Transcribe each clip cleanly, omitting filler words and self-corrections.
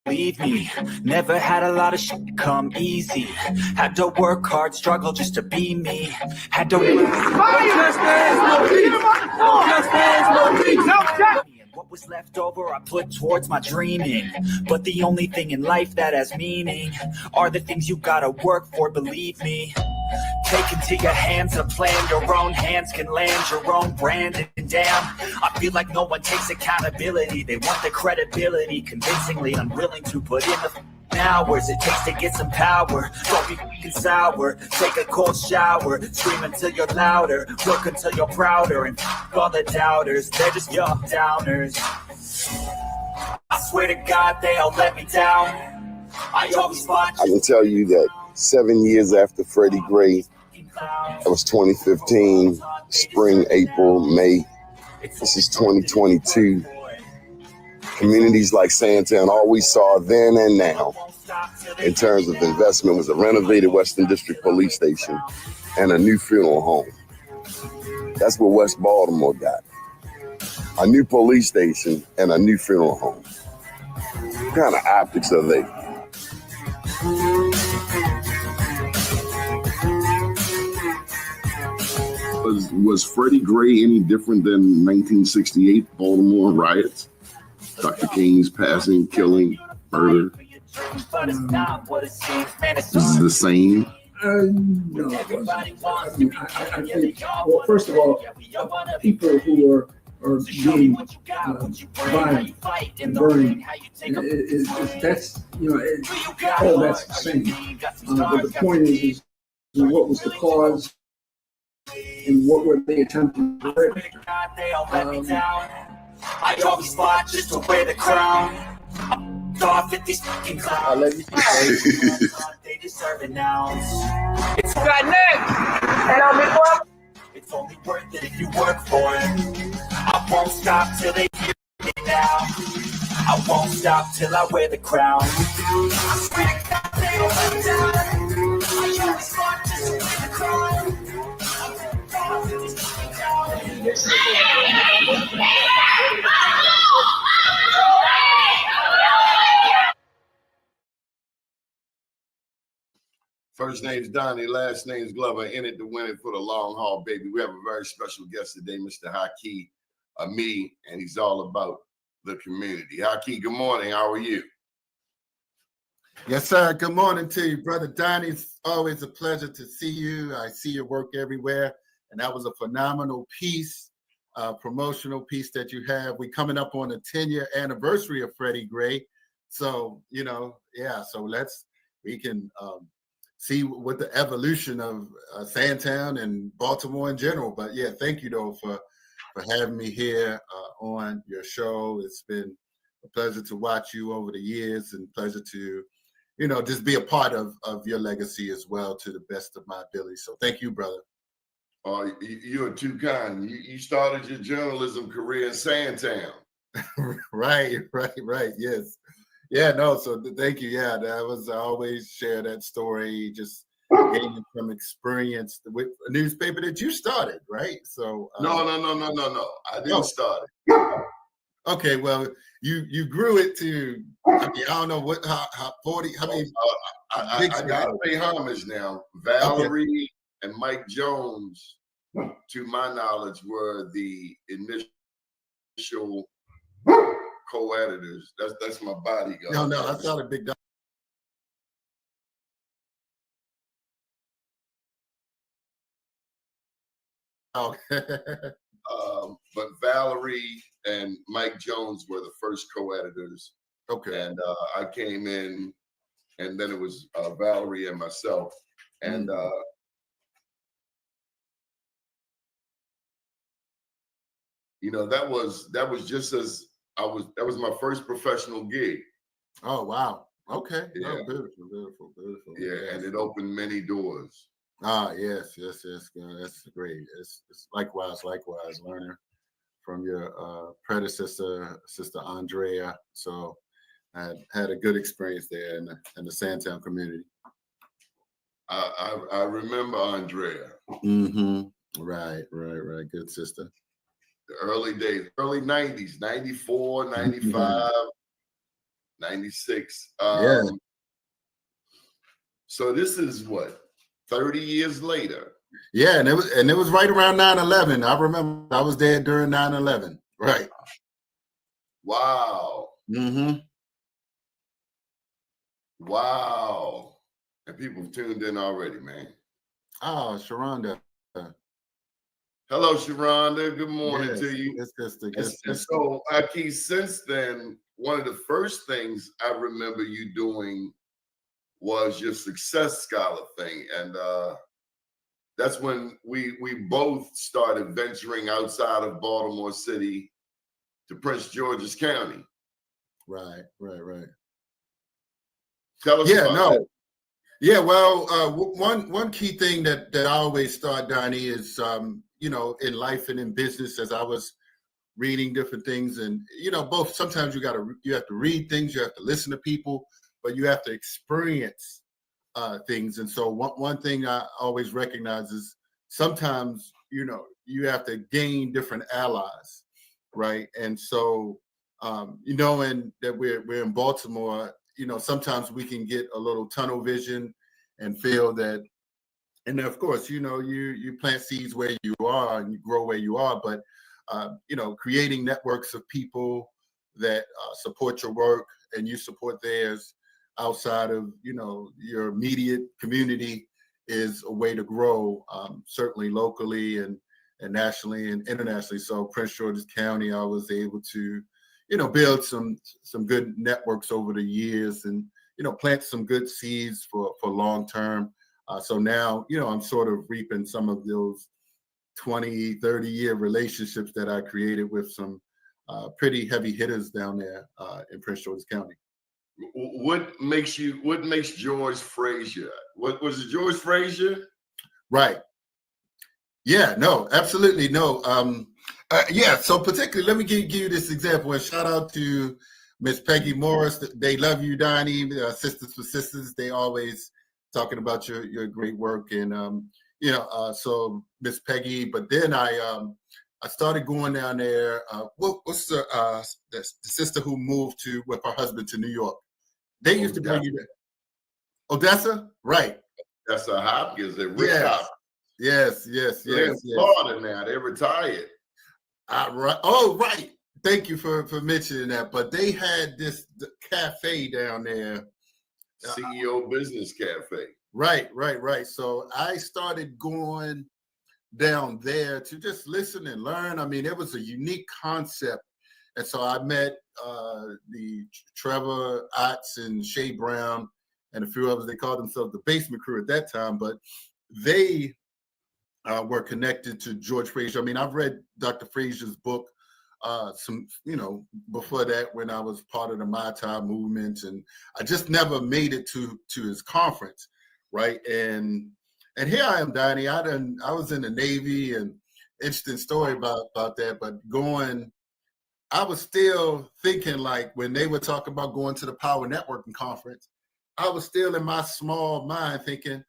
Believe me, never had a lot of shit come easy. Had to work hard, struggle just to be me. Had to work. What was left over I put towards my dreaming. But the only thing in life that has meaning are the things you gotta work for, believe me. Take into your hands a plan, your own hands can land your own brand. And damn, I feel like no one takes accountability. They want the credibility, convincingly unwilling to put in the hours it takes to get some power. Don't be f***ing sour, take a cold shower, scream until you're louder, work until you're prouder, and f*** all the doubters, they're just young downers. I swear to God they all let me down. I always fought. I can tell you that 7 years after Freddie Gray, that was 2015, spring, April, May. This is 2022. Communities like Sandtown, all we saw then and now in terms of investment was a renovated Western District Police Station and a new funeral home. That's what West Baltimore got. A new police station and a new funeral home. What kind of optics are they? Was Freddie Gray any different than 1968 Baltimore riots? Dr. King's passing, killing, murder. This is the same. No, it wasn't. I think, well, first of all, people who are being violent and burning, that's, all that's the same. But the point is what was the cause and what were they attempting to do? I always fought just to wear the crown. Off at these fucking clowns. They deserve it now. It's got next. And I'll be what? It's only worth it if you work for it. I won't stop till they hear me now. I won't stop till I wear the crown. I swear to God they don't let me down. I always fought just to wear the crown. First name's Doni, last name's Glover. In it to win it for the long haul, baby. We have a very special guest today, Mr. Haki Ammi, and he's all about the community. Haki, good morning. How are you? Yes, sir. Good morning to you, Brother Doni. It's always a pleasure to see you. I see your work everywhere, and that was a phenomenal piece, promotional piece that you have. We're coming up on the 10-year anniversary of Freddie Gray. So, so we can see what the evolution of Sandtown and Baltimore in general. But yeah, thank you though for having me here on your show. It's been a pleasure to watch you over the years and pleasure to, just be a part of your legacy as well to the best of my ability. So thank you, brother. Oh, you're too kind. You started your journalism career in Sandtown. Right. Yes. Yeah, no, so thank you. Yeah, I always share that story, just gaining some experience with a newspaper that you started, right? So No. I didn't start it. Okay, well, you grew it to, I don't know how 40, how many? I gotta pay homage now. Valerie and Mike Jones, to my knowledge, were the initial co-editors. That's my bodyguard. No, that's not a big dog. But Valerie and Mike Jones were the first co-editors. Okay. And I came in, and then it was Valerie and myself. And that was just as that was my first professional gig. Oh wow. Okay. Yeah. Oh, beautiful. Yeah, yes. And it opened many doors. Yes. That's great. It's likewise learning from your predecessor, Sister Andrea. So I had a good experience there in the Sandtown community. I remember Andrea. Mm-hmm. Right. Good sister. The early days, early 90s, 94, 95. 96. Yeah. So this is what, 30 years later. Yeah, and it was right around 9/11. I remember I was there during 9/11. Right. Wow. Mm-hmm. Wow. And people tuned in already, man. Oh, Sharonda. Hello, Sharonda. Good morning Yes, to you. it's just a And so, Haki, since then, one of the first things I remember you doing was your Success Scholar thing. And that's when we both started venturing outside of Baltimore City to Prince George's County. Right. Tell us about that. Yeah, well, one key thing that I always thought, Donnie, is in life and in business, as I was reading different things, and both. Sometimes you have to read things, you have to listen to people, but you have to experience things. And so one thing I always recognize is sometimes you have to gain different allies, right? And so knowing that we're in Baltimore, sometimes we can get a little tunnel vision and feel that. And of course, you plant seeds where you are and you grow where you are, but creating networks of people that support your work and you support theirs outside of your immediate community is a way to grow, certainly locally and nationally and internationally. So Prince George's County, I was able to build some good networks over the years and plant some good seeds for long term. So now I'm sort of reaping some of those 20, 30-year relationships that I created with some pretty heavy hitters down there in Prince George's County. What makes George Frazier? What was it, George Frazier? Right. Yeah, no, absolutely. No. Yeah, so particularly, let me give you this example, and shout out to Miss Peggy Morris. They love you, Donnie, Sisters for Sisters. They always talking about your great work. And, so Miss Peggy, but then I started going down there. What's the sister who moved with her husband to New York? They used to bring you there. Odessa? Right. That's a Hopkins and Rick Hopkins. Yes. They're in Florida now. They're retired. Right. Oh, right. Thank you for mentioning that. But they had this cafe down there. CEO Business Cafe. Right. So I started going down there to just listen and learn. I mean, it was a unique concept. And so I met the Trevor Otts and Shay Brown and a few others. They called themselves the Basement Crew at that time, but they were connected to George Frazier. I mean, I've read Dr. Frazier's book before that when I was part of the My Time movement, and I just never made it to his conference, right? And here I am, Donnie. I was in the Navy, and interesting story about that, but I was still thinking, like, when they were talking about going to the Power Networking Conference, I was still in my small mind thinking,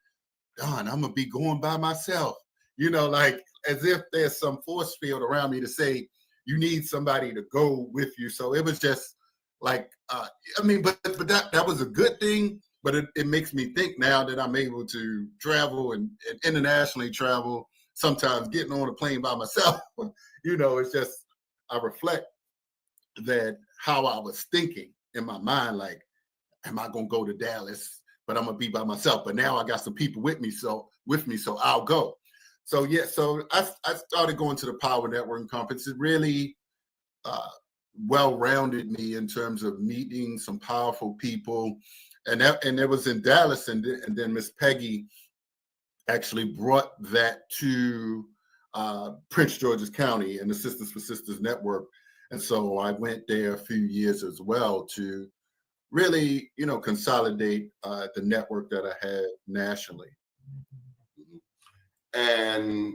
darn, I'm gonna be going by myself, like as if there's some force field around me to say, you need somebody to go with you. So it was just like, but that was a good thing, but it makes me think now that I'm able to travel and internationally travel, sometimes getting on a plane by myself, it's just, I reflect that how I was thinking in my mind, like, am I gonna go to Dallas, but I'm gonna be by myself. But now I got some people with me, so I'll go. So yeah, so I started going to the Power Networking Conference. It really well-rounded me in terms of meeting some powerful people, and it was in Dallas, and then Miss Peggy actually brought that to Prince George's County and the Sisters for Sisters Network, and so I went there a few years as well to really, consolidate the network that I had nationally. And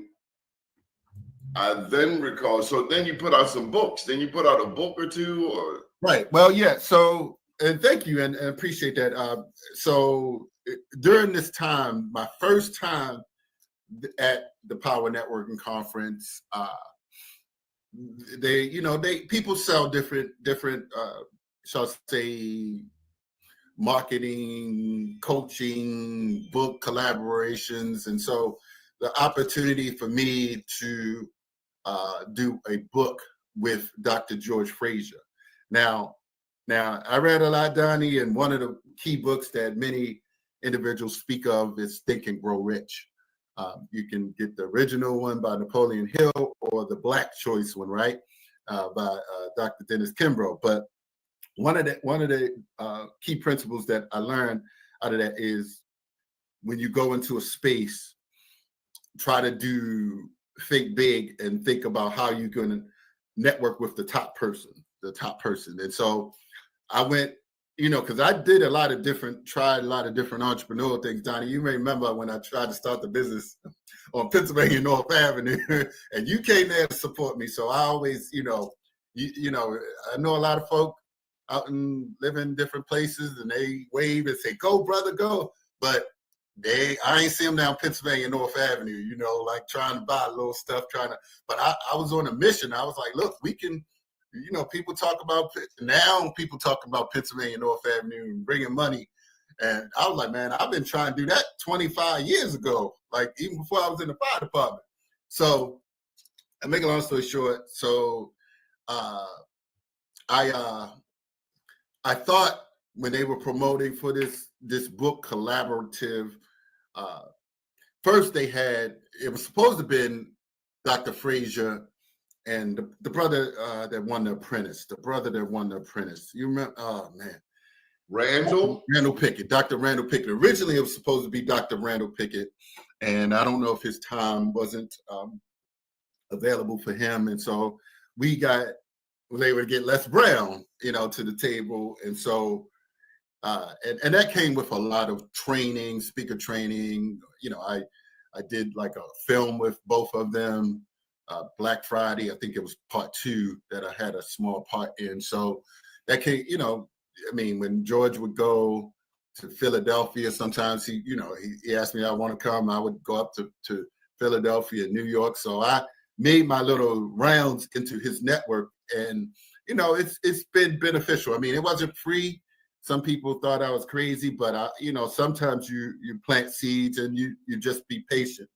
I then recall, so then you put out some books. Then you put out a book or two, or? Right. Well, yeah. So, and thank you, and appreciate that. So during this time, my first time at the Power Networking Conference, people sell different shall I say, marketing, coaching, book collaborations. And so the opportunity for me to do a book with Dr. George Frazier. Now, I read a lot, Donnie, and one of the key books that many individuals speak of is Think and Grow Rich. You can get the original one by Napoleon Hill or the Black Choice one, right, by Dr. Dennis Kimbrough. But one of the key principles that I learned out of that is when you go into a space, try to think big and think about how you're going to network with the top person. And so I went, because I did tried a lot of different entrepreneurial things, Donnie. You may remember when I tried to start the business on Pennsylvania North Avenue, and you came there to support me. So I always, I know a lot of folk out and live in different places, and they wave and say, "Go, brother, go!" But I ain't see them down Pennsylvania North Avenue, like trying to buy a little stuff, but I was on a mission. I was like, look, we can, people talk about Pennsylvania North Avenue and bringing money. And I was like, man, I've been trying to do that 25 years ago, like even before I was in the fire department. So I make a long story short. So I thought when they were promoting for this book collaborative, first it was supposed to have been Dr. Frazier and the brother that won The Apprentice. You remember? Oh man, Randall Pickett. Dr. Randall Pickett. Originally, it was supposed to be Dr. Randall Pickett, and I don't know if his time wasn't available for him, and so we was able to get Les Brown, to the table, and so. And that came with a lot of training, speaker training. I did like a film with both of them. Black Friday, I think it was part 2 that I had a small part in. So that came, when George would go to Philadelphia, sometimes he asked me, I want to come. I would go up to Philadelphia, New York. So I made my little rounds into his network, and it's been beneficial. I mean, it wasn't free. Some people thought I was crazy, but sometimes you plant seeds and you just be patient.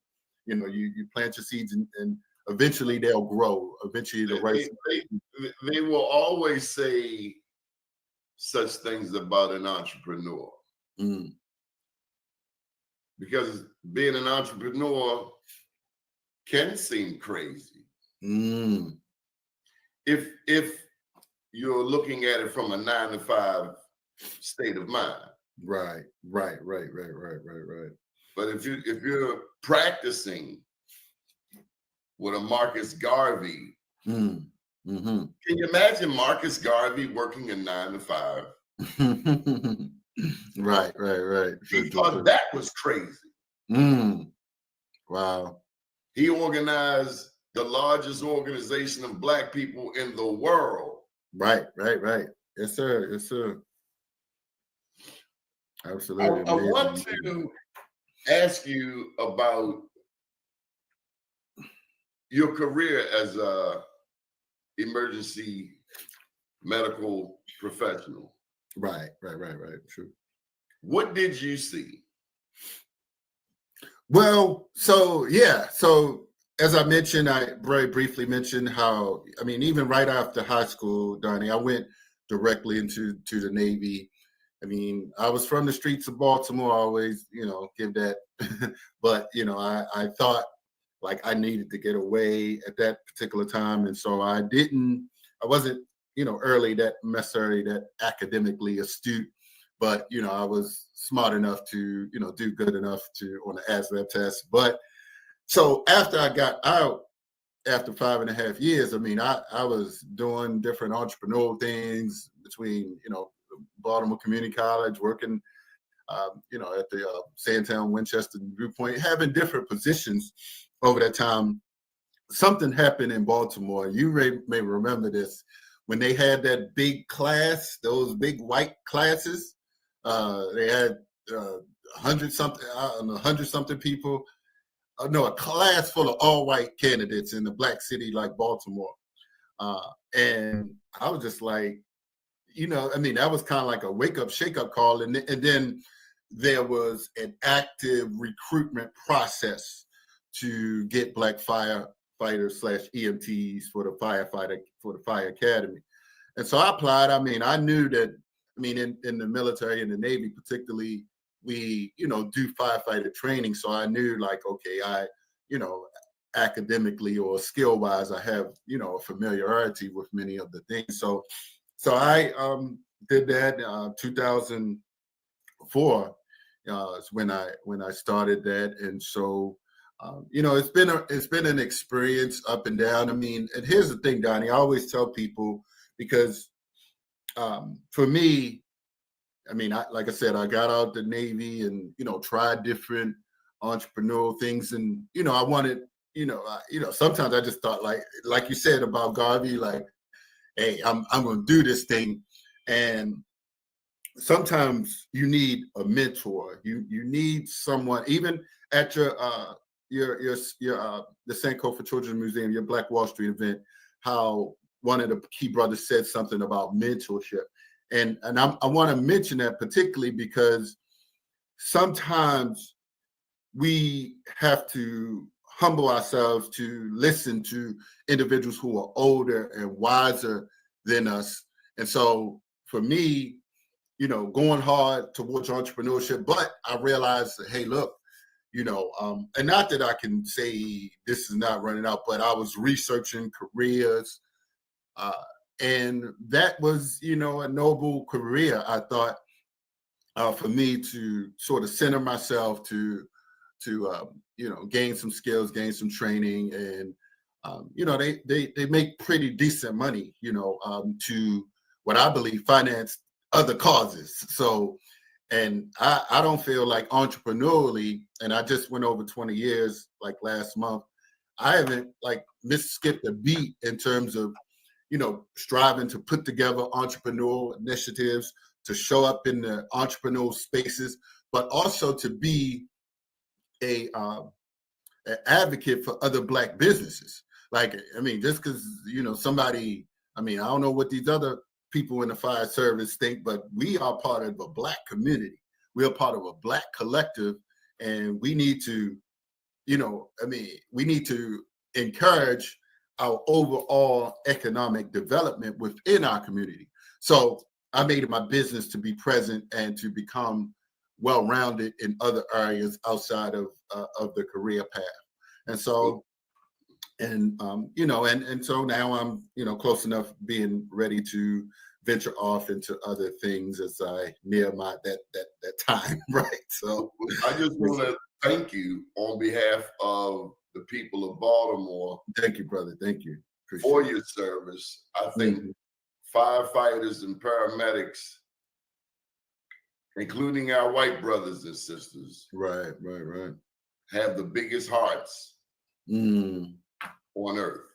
You plant your seeds and eventually they'll grow. Eventually they will always say such things about an entrepreneur. Because being an entrepreneur can seem crazy. If you're looking at it from a 9-to-5 state of mind. Right. But if you're practicing with a Marcus Garvey, can you imagine Marcus Garvey working a 9-to-5? Right. He thought that was crazy. Wow. He organized the largest organization of Black people in the world. Right. Yes, sir. Absolutely. I want to ask you about your career as a emergency medical professional. Right. True. What did you see? Well, so as I mentioned, I very briefly mentioned how, even right after high school, Donnie, I went directly into the Navy. I was from the streets of Baltimore, I always, give that. But, I thought like I needed to get away at that particular time. And so I wasn't, early that necessarily that academically astute, but, I was smart enough to, do good enough on the ASVAB test. But so after I got out, after 5.5 years, I was doing different entrepreneurial things between, Baltimore Community College, working, at the Sandtown, Winchester, Viewpoint, having different positions over that time. Something happened in Baltimore. You may remember this when they had that big class, those big white classes. They had 100-something people. A class full of all white candidates in a Black city like Baltimore. And I was just like, I mean, that was kind of like a wake-up, shake-up call. And then there was an active recruitment process to get Black firefighters / EMTs for the fire academy. And so I applied. I mean, I knew that, in the military and the Navy particularly, we, do firefighter training. So I knew, like, okay, academically or skill-wise, I have, a familiarity with many of the things. So I did that. 2004 is when I started that, and so it's been an experience up and down. I mean, and here's the thing, Donnie. I always tell people, because for me, like I said, I got out the Navy and tried different entrepreneurial things, and I wanted, sometimes I just thought, like you said about Garvey, like, hey, I'm going to do this thing. And sometimes you need a mentor. You need someone, even at the Sankofa for Children's Museum, your Black Wall Street event, how one of the key brothers said something about mentorship. And I want to mention that particularly because sometimes we have to humble ourselves to listen to individuals who are older and wiser than us. And so for me, going hard towards entrepreneurship, but I realized that, hey, look, and not that I can say this is not running out, but I was researching careers, and that was, a noble career, I thought, for me to sort of center myself to gain some skills, gain some training, and they make pretty decent money, to what I believe finance other causes. So, and I don't feel like entrepreneurially, and I just went over 20 years like last month, I haven't skipped a beat in terms of striving to put together entrepreneurial initiatives, to show up in the entrepreneurial spaces, but also to be an advocate for other Black businesses. Just because somebody, I don't know what these other people in the fire service think, but we are part of a Black community. We are part of a Black collective, and we need to, we need to encourage our overall economic development within our community. So I made it my business to be present and to become well-rounded in other areas outside of the career path. And so, and so now I'm, close enough being ready to venture off into other things as I near that time, right? So I just want to thank you on behalf of the people of Baltimore. Thank you, brother. Thank you. Appreciate for your service. I think firefighters and paramedics, including our white brothers and sisters, right, have the biggest hearts on earth.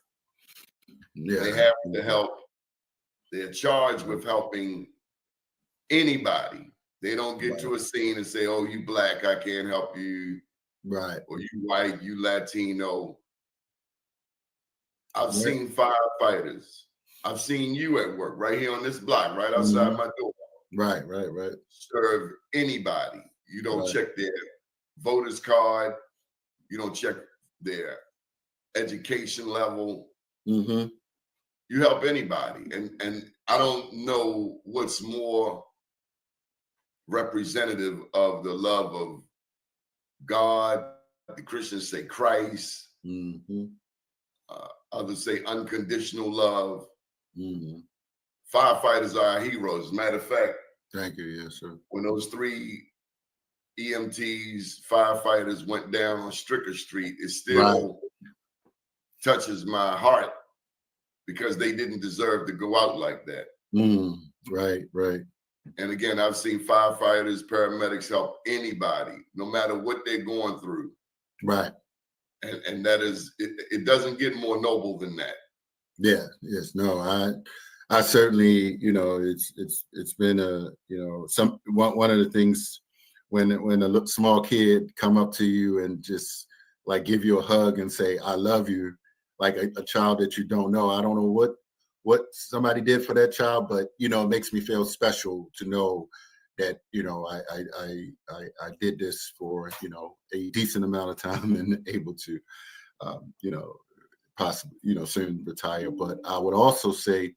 Yeah. They have to help. They're charged with helping anybody. They don't get to a scene and say, oh, you Black, I can't help you. Right. Or you white, you Latino. I've seen firefighters. I've seen you at work right here on this block, right outside my door. Right. Serve anybody. You don't check their voter's card. You don't check their education level. Mm-hmm. You help anybody. And I don't know what's more representative of the love of God. The Christians say Christ. Mm-hmm. Others say unconditional love. Mm-hmm. Firefighters are our heroes. As a matter of fact, thank you. Yes, sir. When those 3 EMTs, firefighters went down on Stricker Street, it still touches my heart because they didn't deserve to go out like that. Right. And again, I've seen firefighters, paramedics help anybody, no matter what they're going through. Right. And that is, it doesn't get more noble than that. Yeah. Yes. No. I certainly, it's been one of the things when a small kid come up to you and just like give you a hug and say, I love you, like a child that you don't know. I don't know what somebody did for that child, but it makes me feel special to know that I did this for a decent amount of time and able to possibly soon retire. But I would also say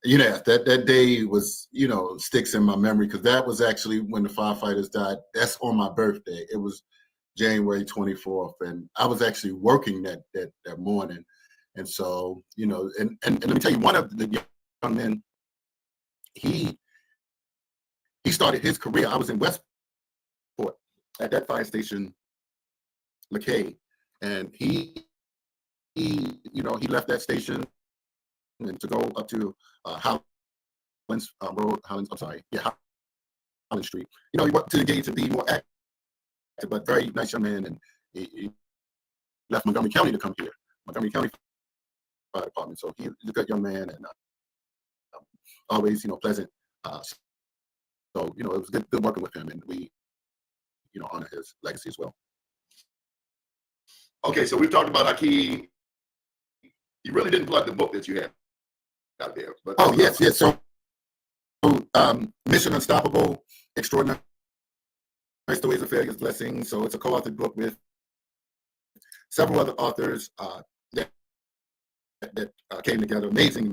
that day was sticks in my memory, because that was actually when the firefighters died. That's on my birthday. It was January 24th, and I was actually working that morning. And so and let me tell you, one of the young men, he started his career. I was in Westport at that fire station, LeKay, and he left that station and to go up to Hollins Road, Hollins. I'm sorry, yeah, Hollins Street. He went to engage and be more active, but very nice young man, and he left Montgomery County to come here, Montgomery County Fire Department. So he's a good young man, and always pleasant. So it was good working with him, and we honor his legacy as well. Okay, so we've talked about Haki. You really didn't plug the book that you had out there. But yes. So Mission Unstoppable, Extraordinary Stories of Failure's Blessings. So it's a co-authored book with several other authors that came together. Amazing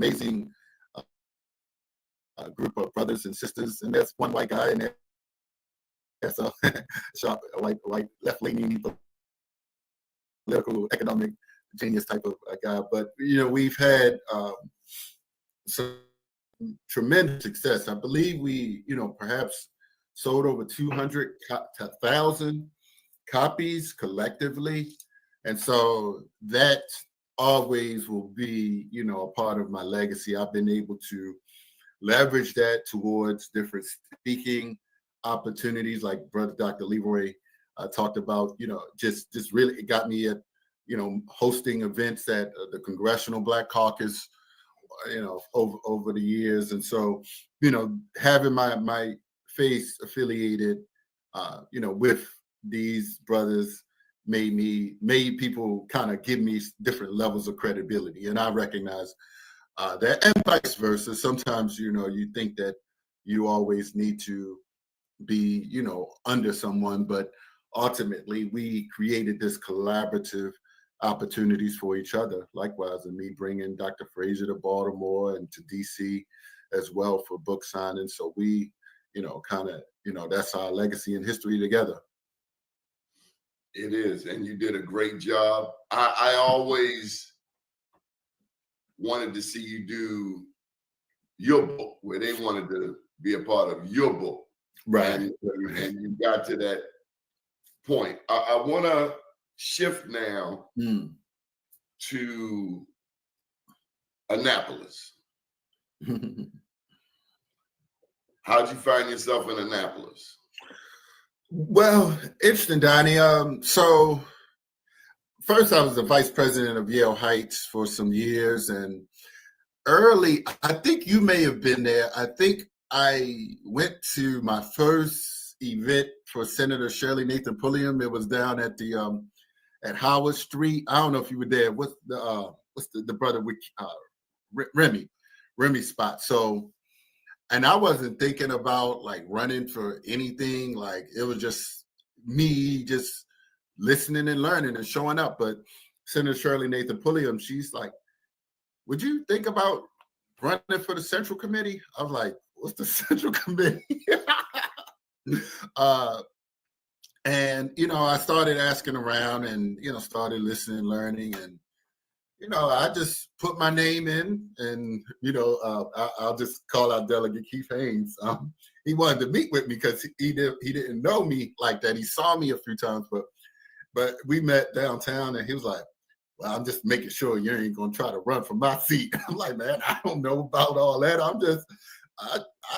group of brothers and sisters. And there's one white guy in there. That's a sharp, white left-leaning, political, economic genius type of guy. But we've had some tremendous success. I believe we perhaps sold over 200,000 copies collectively, and so that always will be a part of my legacy. I've been able to leverage that towards different speaking opportunities, like Brother Dr. Leroy talked about. Just really, it got me at hosting events at the Congressional Black Caucus, over the years. And so, having my face affiliated, with these brothers made people kind of give me different levels of credibility. And I recognize that, and vice versa. Sometimes, you think that you always need to be, under someone, but ultimately we created this collaborative opportunities for each other. Likewise, and me bringing Dr. Frazier to Baltimore and to DC as well for book signing. So we, that's our legacy and history together. It is, and you did a great job. I always wanted to see you do your book, where they wanted to be a part of your book. Right. And you got to that point. I want to shift now to Annapolis. How'd you find yourself in Annapolis? Well, interesting, Donnie. So first I was the vice president of Yale Heights for some years, and early, I think you may have been there. I think I went to my first event for Senator Shirley Nathan Pulliam. It was down at the at Howard Street. I don't know if you were there. What's the brother with Remy spot? So, and I wasn't thinking about like running for anything. Like it was just me just listening and learning and showing up. But Senator Shirley Nathan Pulliam, she's like, would you think about running for the Central Committee? I was like, what's the Central Committee? And, I started asking around and, started listening and learning. And, I just put my name in and, I'll just call out Delegate Keith Haynes. He wanted to meet with me because he didn't know me like that. He saw me a few times, but we met downtown and he was like, well, I'm just making sure you ain't going to try to run for my seat. I'm like, man, I don't know about all that. I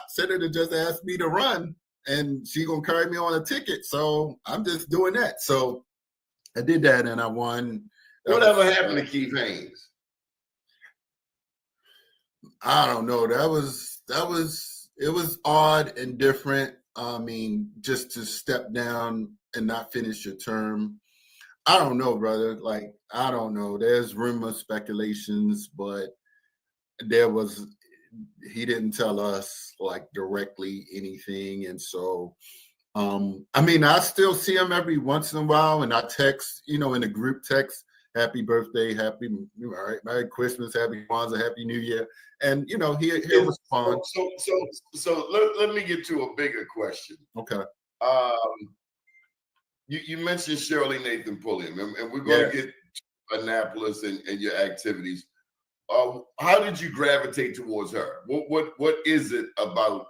Senator just asked me to run and she going to carry me on a ticket. So I'm just doing that. So I did that and I won. Whatever happened to Keith Haynes? I don't know. It was odd and different. I mean, just to step down and not finish your term. I don't know, brother. Like, I don't know. There's rumors, speculations, but he didn't tell us like directly anything. And so, I mean, I still see him every once in a while, and I text, in the group text, happy birthday, happy, all right, Merry Christmas, happy Kwanzaa, happy New Year. And, he'll respond. So let me get to a bigger question. Okay. You mentioned Shirley Nathan Pulliam, and we're going to get to Annapolis and your activities. How did you gravitate towards her? What is it about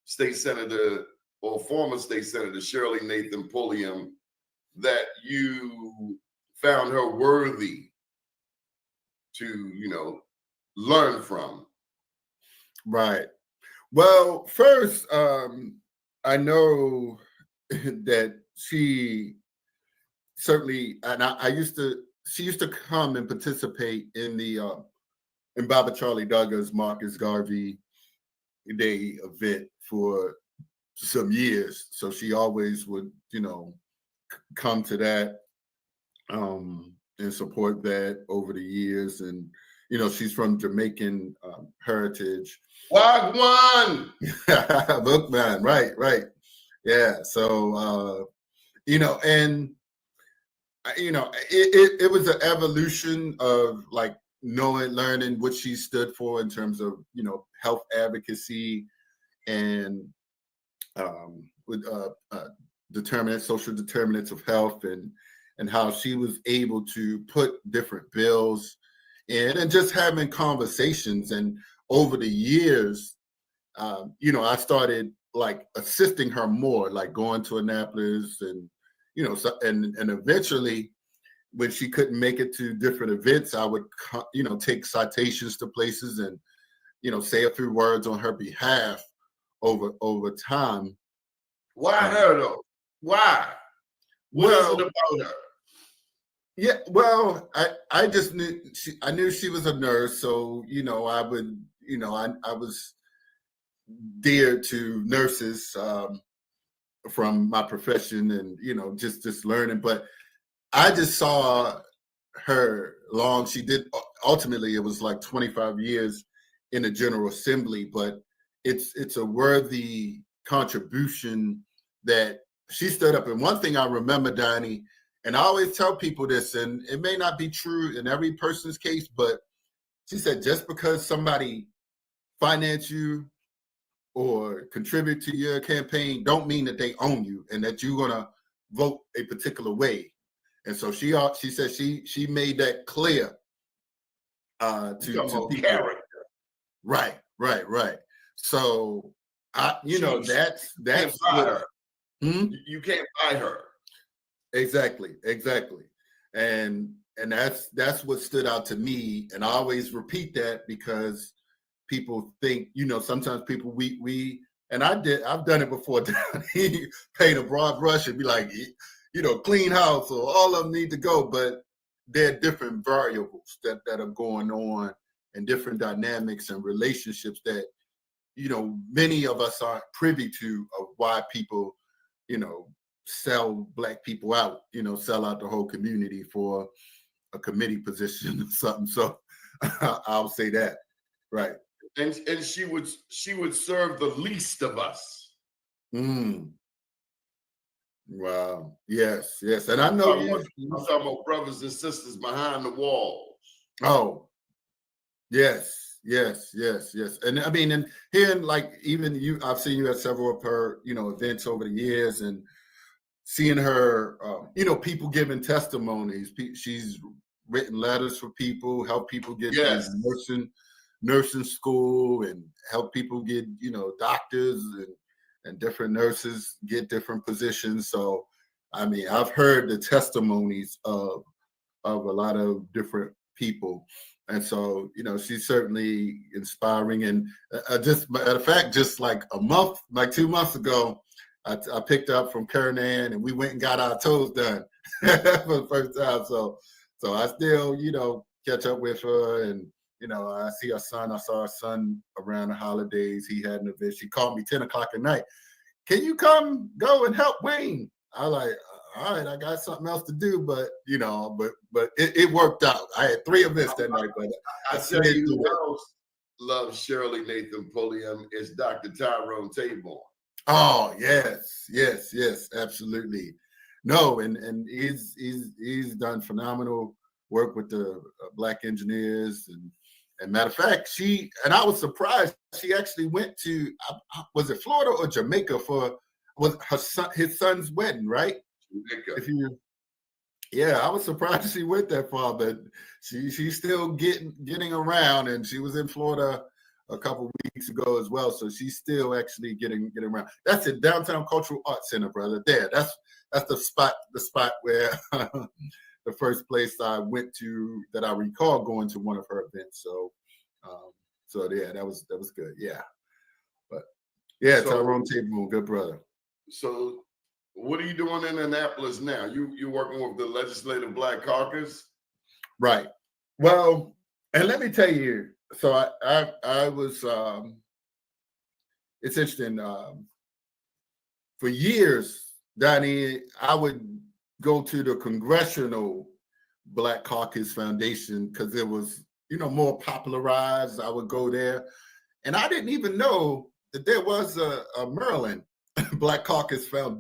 State Senator or former State Senator Shirley Nathan Pulliam that you found her worthy to, learn from? Right. Well, first, I know that she certainly, and she used to come and participate in in Baba Charlie Duggar's Marcus Garvey Day event for some years. So she always would, come to that and support that over the years. And, she's from Jamaican heritage. Wagwan! Bookman, right. Yeah. So, and, it was an evolution of like learning what she stood for in terms of, health advocacy and with social determinants of health, and how she was able to put different bills in and just having conversations. And over the years, I started like assisting her more, like going to Annapolis and, and eventually when she couldn't make it to different events, I would, take citations to places and, say a few words on her behalf over time. Why her though? Why? What is it about her? Yeah, well, I just knew I knew she was a nurse, so I would, I was dear to nurses from my profession, and just learning. But I just saw her she did, ultimately it was like 25 years in the General Assembly, but it's a worthy contribution that she stood up. And one thing I remember, Donnie, and I always tell people this, and it may not be true in every person's case, but she said, just because somebody finance you or contribute to your campaign don't mean that they own you and that you're gonna vote a particular way. And so she said she made that clear to people. Character. Right. So that's her. You can't buy her. Exactly. And that's what stood out to me. And I always repeat that because people think, sometimes people and I've done it before, paint a broad brush and be like, clean house or all of them need to go, but there are different variables that are going on and different dynamics and relationships that, many of us aren't privy to, of why people, sell Black people out, sell out the whole community for a committee position or something. So I'll say that. Right. And she would serve the least of us. Wow. Yes. And I know I'm talking about brothers and sisters behind the walls. Oh, yes. And I mean, and hearing like even I've seen you at several of her, events over the years, and seeing her, people giving testimonies. She's written letters for people, help people get nursing school, and help people get, doctors and different nurses get different positions. So, I mean, I've heard the testimonies of a lot of different people. And so, she's certainly inspiring. And just matter of fact, just like 2 months ago, I picked up from Kernan and we went and got our toes done for the first time. So I still, catch up with her, and, I see her son. I saw her son around the holidays. He had an event. She called me 10 o'clock at night. Can you go and help Wayne? I was like, all right, I got something else to do, but but it worked out. I had 3 events that night, but I tell you loves Shirley Nathan Pulliam is Dr. Tyrone Taborn. Oh, yes, absolutely. No, and he's done phenomenal work with the Black engineers, and matter of fact, I was surprised she actually went to was it Florida or Jamaica for his son's wedding, right? Jamaica. Yeah, I was surprised she went that far, but she's still getting around, and she was in Florida a couple weeks ago as well, so she's still actually getting around. That's it, Downtown Cultural Arts Center, brother. That's the spot where the first place I went to that I recall going to one of her events. So yeah, that was good. Yeah, but yeah, So, Tyrone Taborn, good brother. So, what are you doing in Annapolis now? You working with the Legislative Black Caucus? Right. Well, and let me tell you. So I was. It's interesting. For years, Donnie, I would go to the Congressional Black Caucus Foundation because it was, more popularized. I would go there, and I didn't even know that there was a Maryland Black Caucus for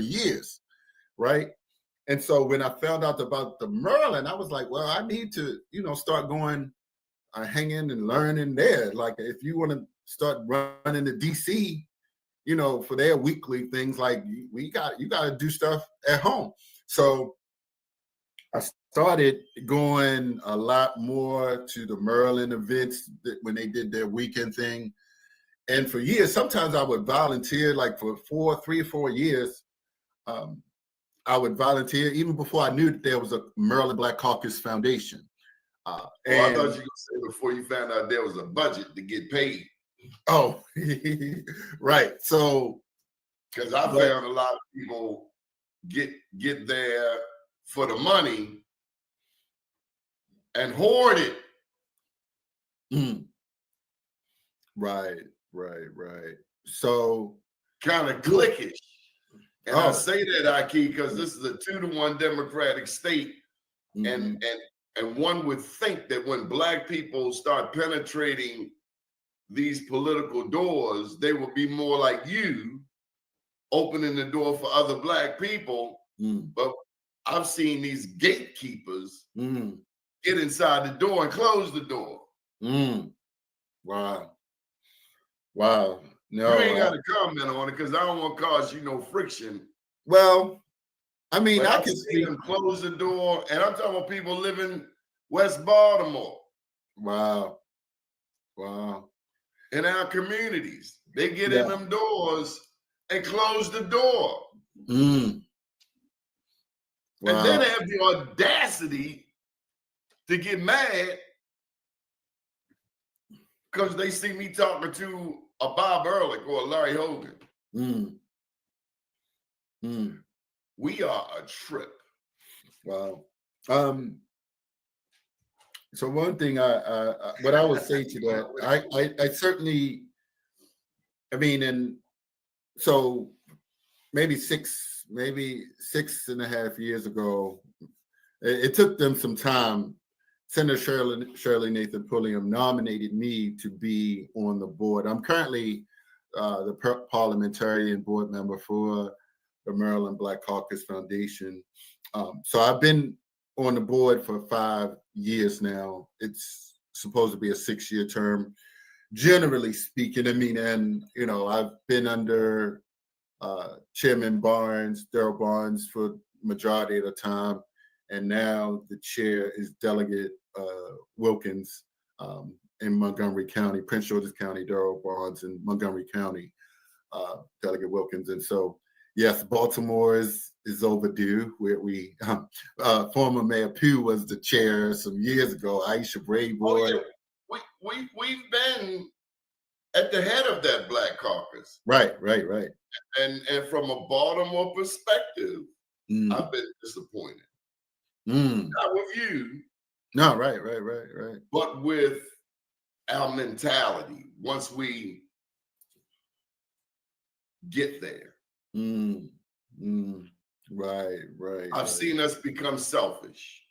years, right? And so when I found out about the Maryland, I was like, well, I need to, start going, hanging and learning there. Like, if you want to start running to DC, for their weekly things, like you got to do stuff at home. So I started going a lot more to the Maryland events when they did their weekend thing. And for years, sometimes I would volunteer, like for 3 or 4 years. I would volunteer even before I knew that there was a Maryland Black Caucus Foundation. I thought you were going to say before you found out there was a budget to get paid. Oh, right. So, because I found a lot of people get there for the money and hoard it. Right. So kind of cliquish. And I say that, Haki, because this is a 2-to-1 Democratic state. And one would think that when Black people start penetrating these political doors, they will be more like you, opening the door for other Black people. But I've seen these gatekeepers get inside the door and close the door. Wow. No, you ain't got to comment on it because I don't want to cause you no friction. Well, I mean, I can see them close the door, and I'm talking about people living West Baltimore. Wow. In our communities, they get in them doors and close the door. Wow. And then they have the audacity to get mad because they see me talking to a Bob Ehrlich or a Larry Hogan. We are a trip. Wow. So one thing what I would say to that, I certainly, I mean, and so maybe 6.5 years ago, it took them some time. Senator Shirley Nathan Pulliam nominated me to be on the board. I'm currently the parliamentarian board member for the Maryland Black Caucus Foundation. So I've been on the board for 5 years now. It's supposed to be a 6-year term, generally speaking. I mean, and I've been under Chairman Daryl Barnes for majority of the time, and now the chair is Delegate Wilkins in Montgomery County, Prince George's County, Daryl Barnes in Montgomery County, Delegate Wilkins. And so, yes, Baltimore is overdue. We former Mayor Pugh was the chair some years ago. Aisha Brayboy. We've been at the head of that Black Caucus. Right. And from a Baltimore perspective, I've been disappointed. Not with you. No, right. But with our mentality once we get there. Right. I've seen us become selfish.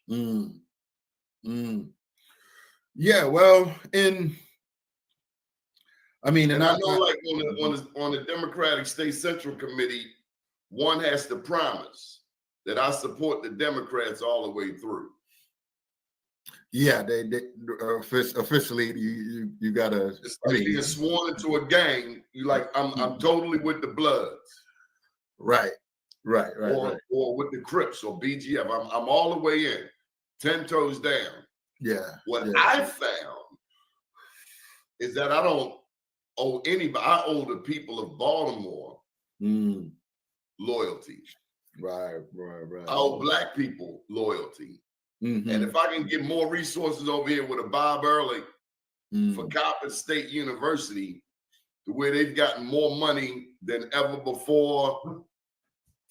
Yeah, well, I mean, and I know, like on the Democratic State Central Committee, one has to promise that I support the Democrats all the way through. Yeah, they officially you gotta. It's like being sworn into a gang. You like I'm totally with the Bloods, right, or with the Crips or BGF. I'm all the way in, 10 toes down. Yeah. What I found is that I don't owe anybody. I owe the people of Baltimore loyalty. Right. I owe Black people loyalty. Mm-hmm. And if I can get more resources over here with a Bob Ehrlich for Coppin State University, to where they've gotten more money than ever before,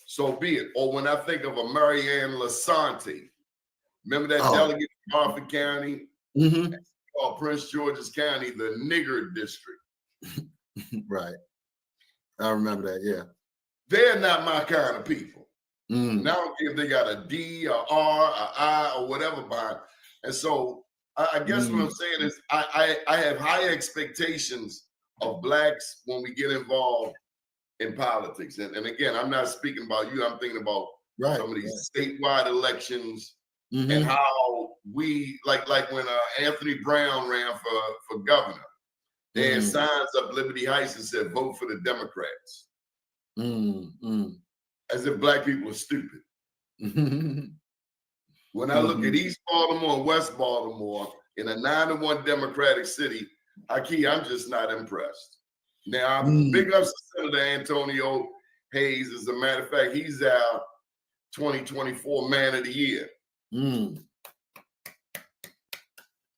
so be it. Or when I think of a Marianne Lasante, remember that delegate from Harford County? Called Prince George's County, the nigger district. Right. I remember that, yeah. They're not my kind of people. And I don't care if they got a D, a R, a I, or whatever behind. And so I guess what I'm saying is I have high expectations of Blacks when we get involved in politics. And again, I'm not speaking about you. I'm thinking about some of these statewide elections and how we, like when Anthony Brown ran for governor, they had signs up Liberty Heights and said, vote for the Democrats. As if Black people are stupid. When I look at East Baltimore and West Baltimore in a 9-1 Democratic city, Haki, I'm just not impressed. Now, I'm big ups to Senator Antonio Hayes. As a matter of fact, he's our 2024 Man of the Year.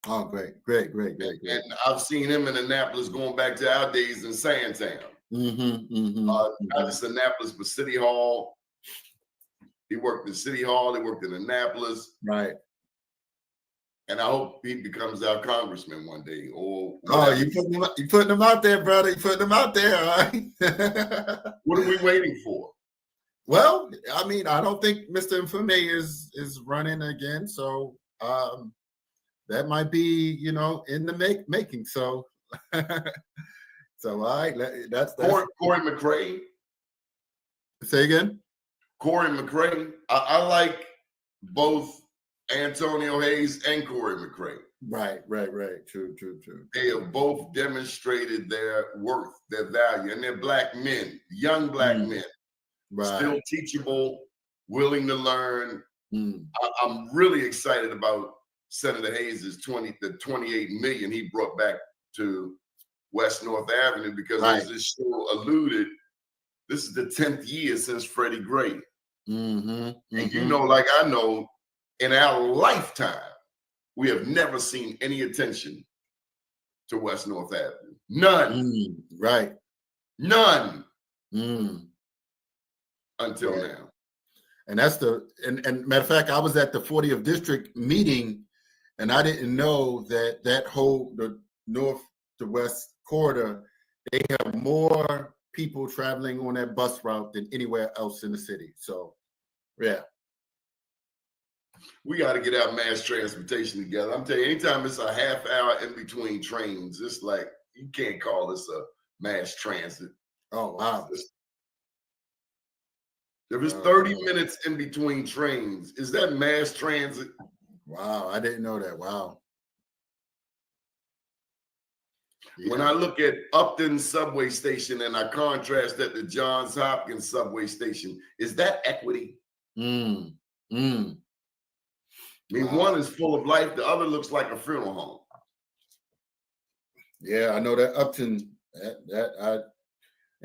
Oh, great. And I've seen him in Annapolis going back to our days in Sandtown. Not just Annapolis, but City Hall. He worked in City Hall. He worked in Annapolis. Right. And I hope he becomes our congressman one day. Or you putting him out there, brother. You putting him out there, all right? What are we waiting for? Well, I mean, I don't think Mr. Infame is running again, so that might be, in the making. So, all right, that's Corey McRae. Say again. Corey McRae. I like both Antonio Hayes and Corey McRae. Right. True. They have both demonstrated their worth, their value, and they're Black men, young Black men, still teachable, willing to learn. I'm really excited about Senator Hayes' the 28 million he brought back to West North Avenue, because as this show alluded, this is the 10th year since Freddie Gray. And like I know, in our lifetime, we have never seen any attention to West North Avenue. None. Right. None. Until now. And that's and matter of fact, I was at the 40th district meeting, and I didn't know that whole, the north to west corridor, they have more people traveling on that bus route than anywhere else in the city. So, yeah. We got to get our mass transportation together. I'm telling you, anytime it's a half hour in between trains, it's like, you can't call this a mass transit. Oh, wow. There is 30 minutes in between trains. Is that mass transit? Wow, I didn't know that. Wow. Yeah. When I look at Upton subway station and I contrast that to Johns Hopkins subway station, is that equity? I mean, one is full of life, the other looks like a funeral home. Yeah, I know that Upton, I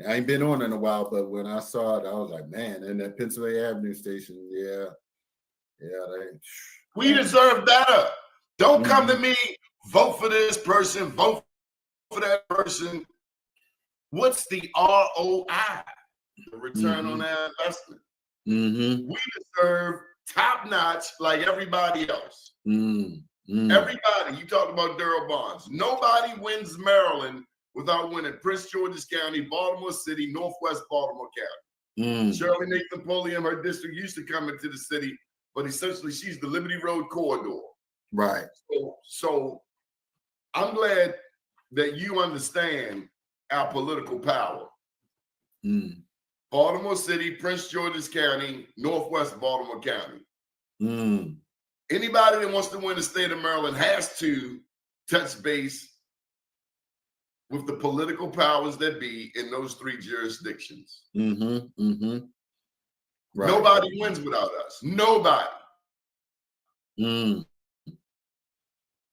ain't been on in a while, but when I saw it, I was like, man, and that Pennsylvania Avenue station, we deserve better. Don't come to me, vote for this person, vote for that person. What's the ROI? The return on our investment. We deserve top notch like everybody else. Everybody. You talked about Darrell Barnes. Nobody wins Maryland without winning Prince George's County, Baltimore City, Northwest Baltimore County. Shirley Nathan Pulliam, her district used to come into the city, but essentially she's the Liberty Road corridor. Right. So I'm glad that you understand our political power. Mm. Baltimore City, Prince George's County, Northwest Baltimore County. Mm. Anybody that wants to win the state of Maryland has to touch base with the political powers that be in those 3 jurisdictions. Mm-hmm. Mm-hmm. Right. Nobody wins without us. Nobody. Mm.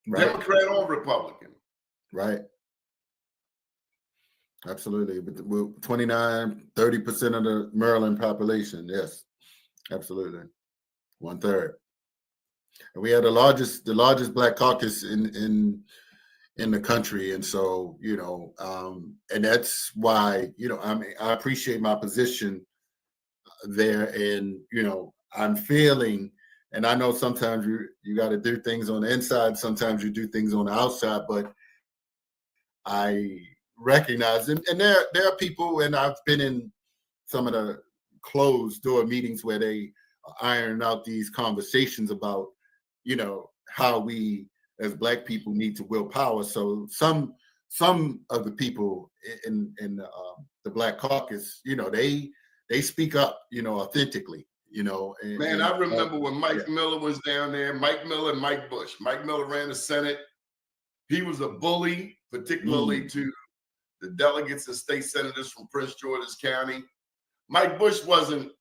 Right. Democrat or Republican. Right. Absolutely. With 29, 30% of the Maryland population. Yes, absolutely. 1/3. And we had the largest Black caucus in the country. And so, and that's why, I mean, I appreciate my position there. And, I'm feeling, and I know sometimes you got to do things on the inside, sometimes you do things on the outside, but I recognize, and there are people, and I've been in some of the closed door meetings where they iron out these conversations about, how we as Black people need to will power. So some of the people in the Black caucus, they speak up, authentically, Man, I remember when Mike Miller was down there, Mike Miller and Mike Bush. Mike Miller ran the Senate. He was a bully, particularly to the delegates and state senators from Prince George's County. Mike Bush wasn't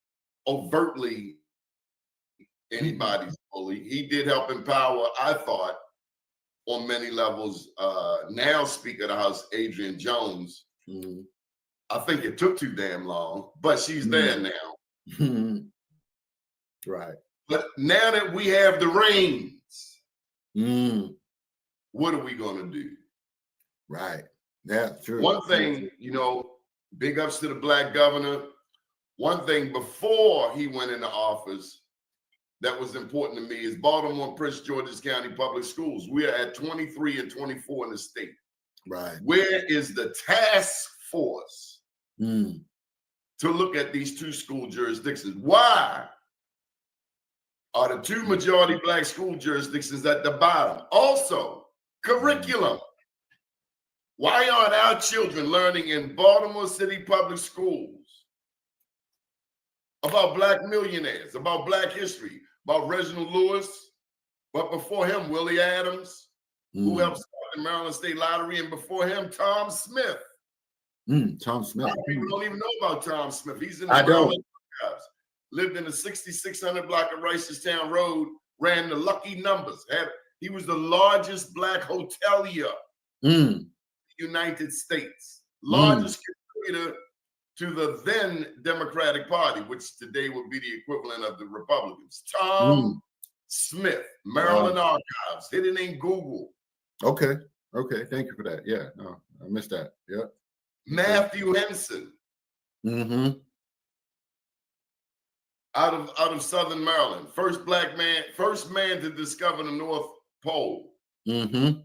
overtly anybody's bully. He did help empower, I thought, on many levels. Now Speaker of the House, Adrian Jones. I think it took too damn long, but she's there now. Right. But now that we have the reins, what are we going to do? Right. Yeah, true. One thing, big ups to the Black governor. One thing before he went into office that was important to me is Baltimore and Prince George's County Public Schools. We are at 23 and 24 in the state. Right. Where is the task force to look at these 2 school jurisdictions? Why are the 2 majority Black school jurisdictions at the bottom? Also, curriculum. Why aren't our children learning in Baltimore City public schools about Black millionaires, about Black history, about Reginald Lewis, but before him, Willie Adams, who helped start the Maryland State Lottery, and before him, Tom Smith. Tom Smith. A lot of people don't even know about Tom Smith. He's in the I don't. Maryland archives. Lived in the 6600 block of Reisterstown Road, ran the Lucky Numbers. He was the largest Black hotelier in the United States. Largest contributor to the then Democratic Party, which today would be the equivalent of the Republicans. Tom Smith, Maryland Archives, hidden in Google. Okay. Thank you for that. Yeah, no, I missed that. Yeah. Matthew Henson, out of Southern Maryland, first man to discover the North Pole. I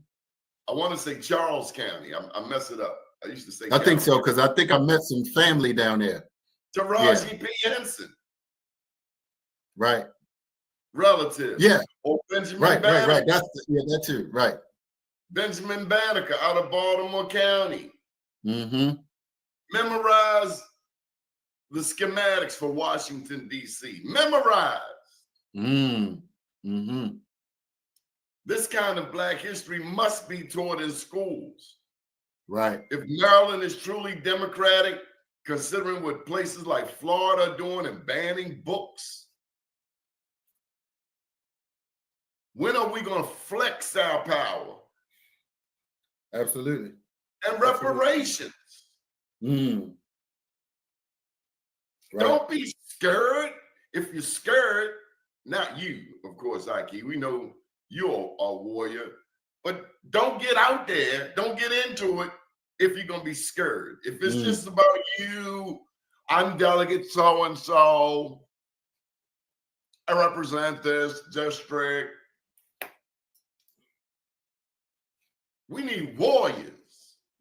want to say Charles County. I mess it up. I used to say. I think so, because I think I met some family down there. Taraji P. Henson. Right. Relative. Yeah. Or Benjamin Right. Banneker. That too. Right. Benjamin Banneker out of Baltimore County. Memorize the schematics for Washington, D.C. Memorize. This kind of Black history must be taught in schools. Right. If Maryland is truly democratic, considering what places like Florida are doing and banning books, when are we going to flex our power? Absolutely. And reparations. Right. Don't be scared. If you're scared, not you, of course, Haki. We know you're a warrior, but don't get out there. Don't get into it if you're going to be scared. If it's just about you, I'm delegate so-and-so, I represent this district. We need warriors.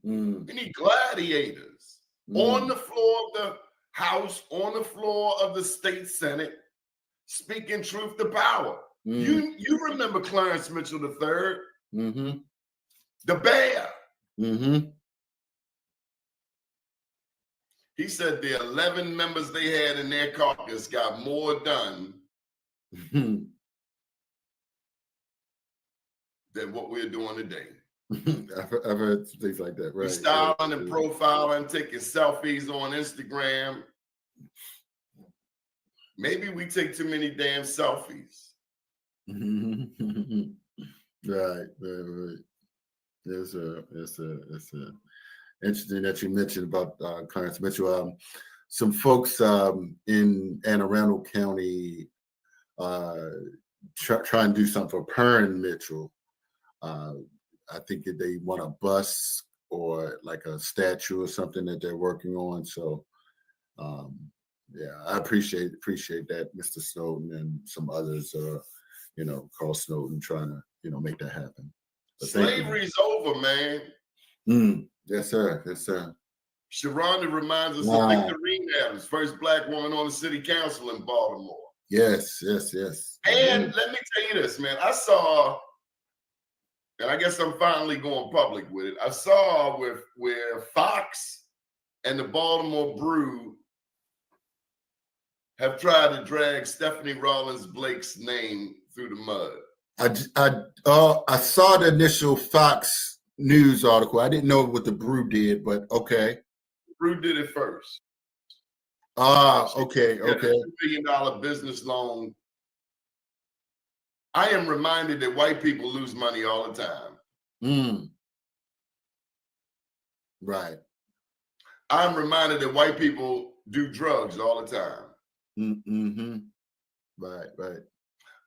We need gladiators on the floor of the House, on the floor of the state Senate, speaking truth to power. You remember Clarence Mitchell III? The bear. Mm-hmm. He said the 11 members they had in their caucus got more done than what we're doing today. I've heard things like that, right? Styling and profiling, taking selfies on Instagram. Maybe we take too many damn selfies. Right. It's interesting that you mentioned about Clarence Mitchell. Some folks in Anne Arundel County try and do something for Perrin Mitchell. I think that they want a bus or like a statue or something that they're working on. So yeah, I appreciate that, Mr. Snowden and some others, Carl Snowden trying to, make that happen. But slavery's over, man. Yes, sir. Yes, sir. Sharonda reminds us of Victorine Adams, first black woman on the city council in Baltimore. Yes. And let me tell you this, man. I saw, and I guess I'm finally going public with it. I saw where Fox and the Baltimore Brew have tried to drag Stephanie Rollins Blake's name through the mud. I saw the initial Fox News article. I didn't know what the Brew did, but okay. Brew did it first. Okay. $2 billion business loan. I am reminded that white people lose money all the time. Right. I'm reminded that white people do drugs all the time. Right.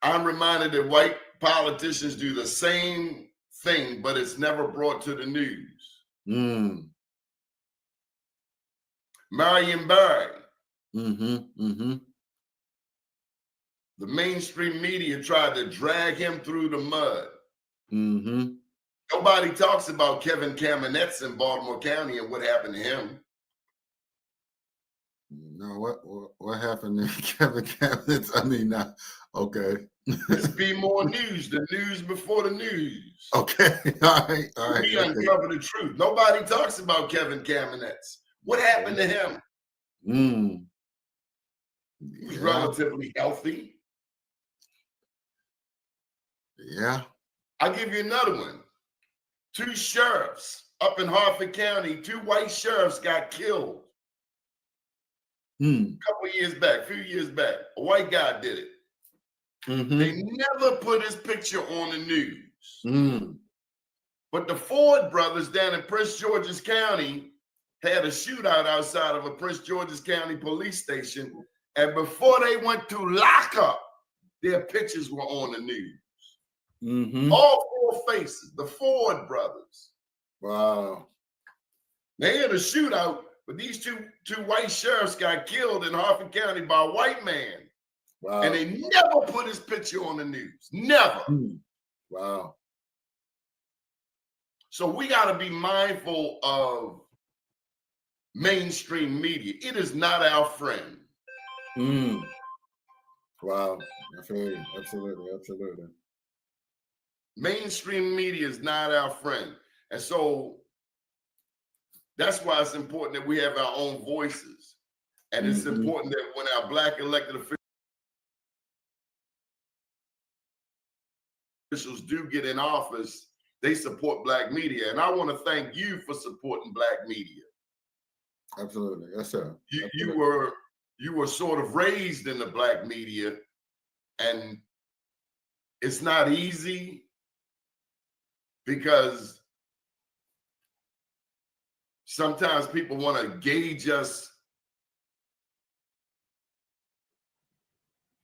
I'm reminded that white politicians do the same thing, but it's never brought to the news. Marion Barry. The mainstream media tried to drag him through the mud. Nobody talks about Kevin Kamenetz in Baltimore County and what happened to him. No, what happened to Kevin Kamenetz? I mean, okay. It's Be More News, the news before the news. Okay, all right. We uncover the truth. Nobody talks about Kevin Kamenetz. What happened to him? He's relatively healthy. Yeah. I'll give you another one. 2 sheriffs up in Harford County, 2 white sheriffs got killed. A few years back. A white guy did it. They never put his picture on the news. But the Ford brothers down in Prince George's County had a shootout outside of a Prince George's County police station. And before they went to lock up, their pictures were on the news. All 4 faces, the Ford brothers. Wow. They had a shootout, but these two white sheriffs got killed in Harford County by a white man. Wow. And they never put his picture on the news. Never. Wow. So we got to be mindful of mainstream media. It is not our friend. Wow. Absolutely. Mainstream media is not our friend. And so that's why it's important that we have our own voices. And it's important that when our black elected officials do get in office, they support black media. And I want to thank you for supporting black media. Absolutely. Yes, sir. You were sort of raised in the black media, and it's not easy because sometimes people want to gauge us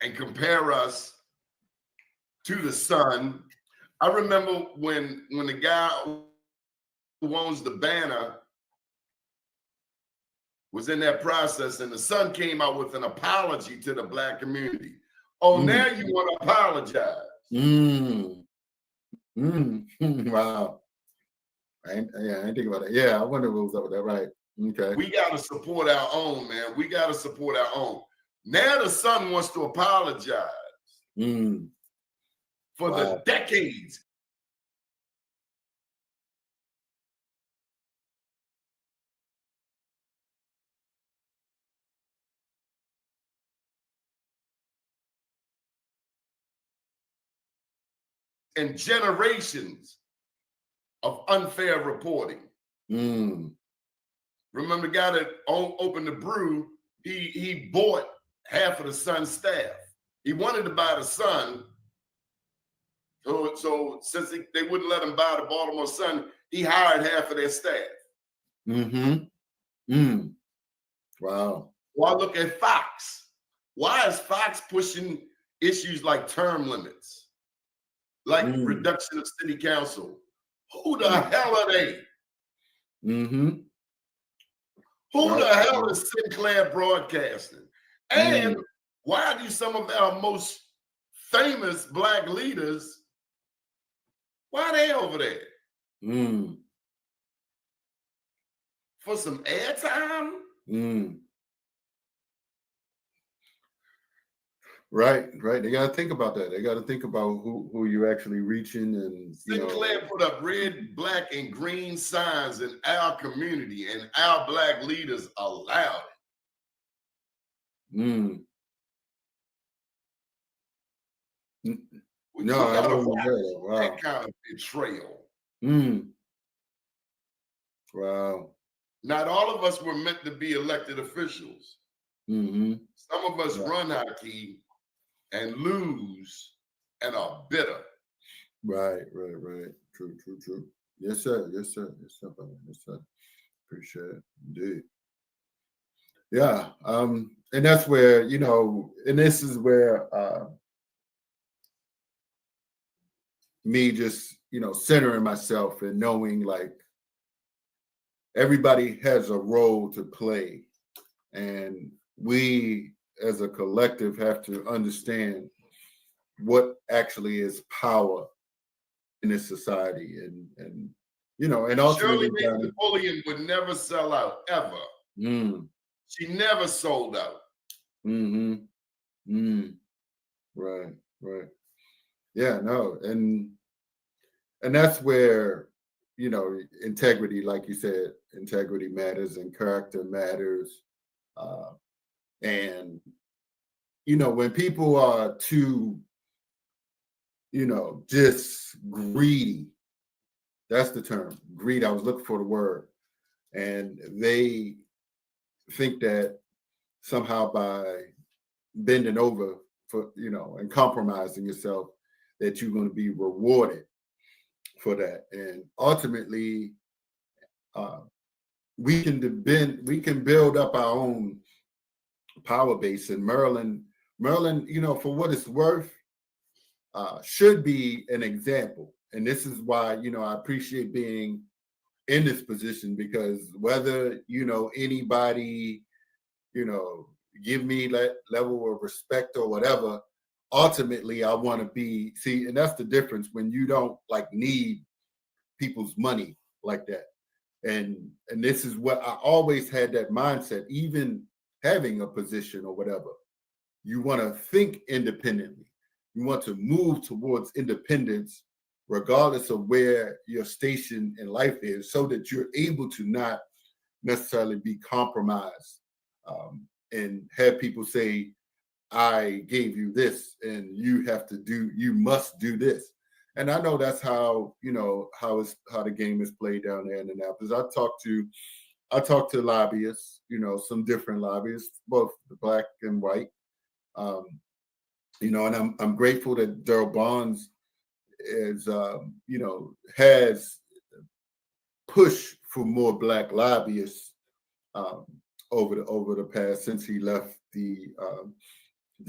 and compare us to the Sun. I remember when the guy who owns the Banner was in that process, and the Sun came out with an apology to the black community. Oh, now you want to apologize. Wow. I didn't think about that. Yeah, I wonder what was up with that. Right. Okay. We got to support our own, man. We got to support our own. Now the Sun wants to apologize for the decades and generations of unfair reporting. Remember the guy that opened the brew, he bought half of the Sun's staff. He wanted to buy the Sun. So since they wouldn't let him buy the Baltimore Sun, he hired half of their staff. Wow. Well, I look at Fox. Why is Fox pushing issues like term limits, like reduction of city council? Who the hell are they? Who the hell is Sinclair Broadcasting? And why do some of our most famous Black leaders, why are they over there? For some airtime? Right. They got to think about that. They got to think about who you're actually reaching. And Sinclair put up red, black, and green signs in our community, and our Black leaders allowed it. No, I don't know. Wow. That kind of betrayal. Wow. Not all of us were meant to be elected officials. Some of us run Haki and lose and are bitter. Right. True. Yes, sir. Brother. Yes, sir. Appreciate it. Indeed. Yeah. And that's where, and this is where me just, centering myself and knowing like everybody has a role to play. And we as a collective have to understand what actually is power in this society. And and ultimately Shirley Napoleon would never sell out, ever. She never sold out. Right. Yeah, no. And that's where, integrity, like you said, integrity matters and character matters. And, when people are too, just greedy, that's the term, greed. I was looking for the word. And they think that somehow by bending over for, and compromising yourself, that you're going to be rewarded for that. And ultimately, we can build up our own power base. And Maryland, for what it's worth, should be an example. And this is why, I appreciate being in this position, because whether, anybody, give me that level of respect or whatever, ultimately I want to be, and that's the difference when you don't like need people's money like that. And this is what I always had, that mindset, even having a position or whatever. You want to think independently. You want to move towards independence, regardless of where your station in life is, so that you're able to not necessarily be compromised and have people say, I gave you this and you must do this. And I know that's how, how the game is played down there in Annapolis. I talk to lobbyists, some different lobbyists, both the Black and white. And I'm grateful that Darrell Bonds is, has pushed for more Black lobbyists over the past, since he left the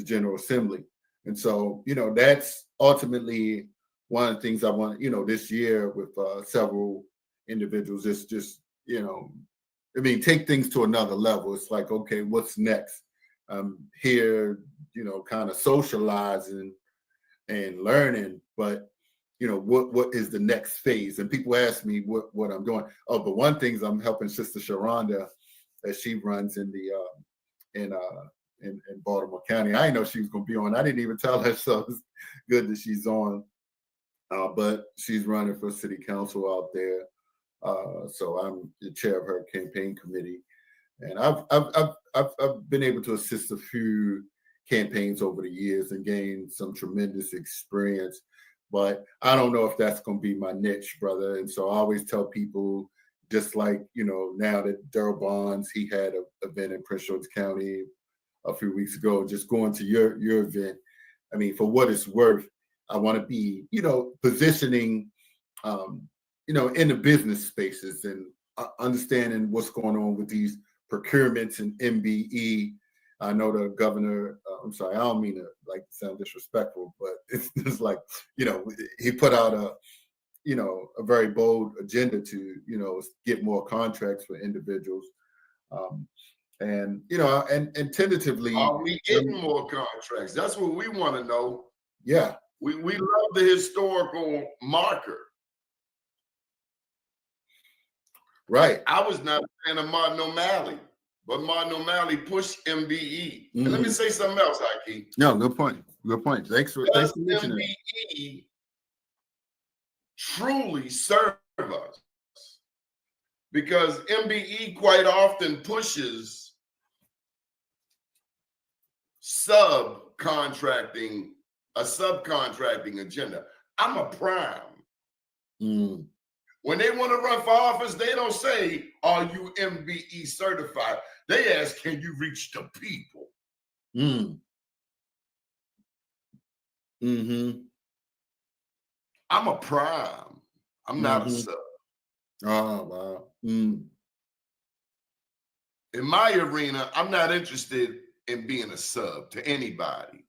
General Assembly. And so, that's ultimately one of the things I want, this year with several individuals, is just, take things to another level. It's like, okay, what's next? Here, kind of socializing and learning, but what is the next phase? And people ask me what I'm doing. Oh, but one thing is I'm helping Sister Sharonda as she runs in Baltimore County. I didn't know she was going to be on. I didn't even tell her, so it's good that she's on. But she's running for city council out there. So I'm the chair of her campaign committee, and I've been able to assist a few campaigns over the years and gain some tremendous experience. but I don't know if that's going to be my niche, brother. And so I always tell people, just like, now that Daryl Bonds, he had an event in Prince George County a few weeks ago, just going to your event. I mean, for what it's worth, I want to be, positioning, in the business spaces and understanding what's going on with these procurements and MBE. I know the governor, I'm sorry, I don't mean to sound disrespectful, but it's like, he put out a very bold agenda to, get more contracts for individuals. And tentatively. Are we getting more contracts? That's what we want to know. Yeah. We love the historical marker. Right. I was not a fan of Martin O'Malley, but Martin O'Malley pushed MBE. And let me say something else, Haki. No, good point. Good point. Thanks for mentioning it. MBE truly serve us, because MBE quite often pushes subcontracting agenda. I'm a prime. When they want to run for office, they don't say, "Are you MBE certified?" They ask, "Can you reach the people?" I'm a prime. I'm not a sub. Oh, wow. In my arena, I'm not interested in being a sub to anybody.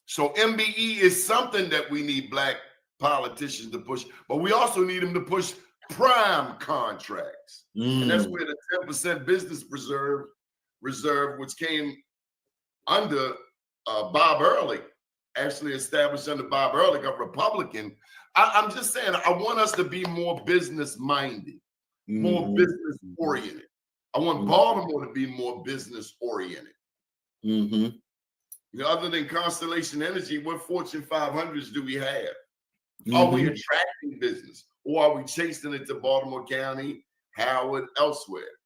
So MBE is something that we need Black politicians to push, but we also need them to push prime contracts. And that's where the 10% business reserve, which came under Bob Ehrlich, actually established under Bob Ehrlich, a Republican. I'm just saying, I want us to be more business-minded, more business-oriented. I want Baltimore to be more business-oriented. Other than Constellation Energy, what Fortune 500s do we have? Are we attracting business, or are we chasing it to Baltimore County, Howard, elsewhere?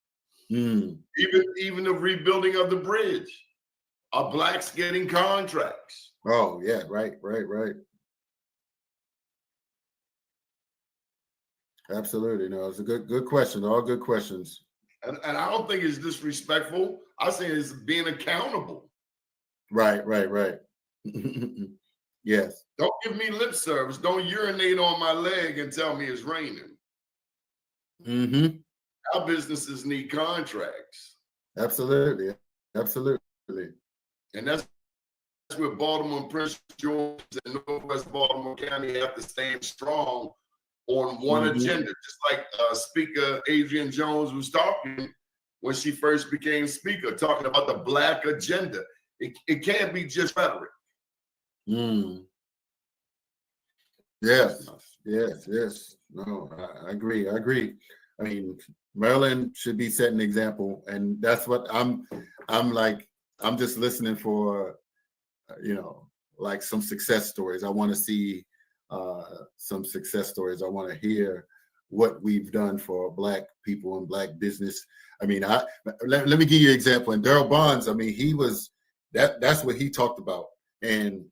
Even the rebuilding of the bridge. Are Blacks getting contracts? Oh, yeah, right. Absolutely. No, it's a good question. All good questions. And I don't think it's disrespectful. I say it's being accountable. Right. Yes. Don't give me lip service. Don't urinate on my leg and tell me it's raining. Our businesses need contracts. Absolutely. And that's where Baltimore and Prince George and Northwest Baltimore County have to stand strong on one agenda. Just like Speaker Adrian Jones was talking when she first became Speaker, talking about the Black agenda. It can't be just rhetoric. Yes. No, I agree. I mean, Maryland should be setting an example, and that's what I'm just listening for, like some success stories. I want to see some success stories. I want to hear what we've done for Black people and Black business. I mean, let me give you an example. And Daryl Bonds, I mean, he was that's what he talked about, and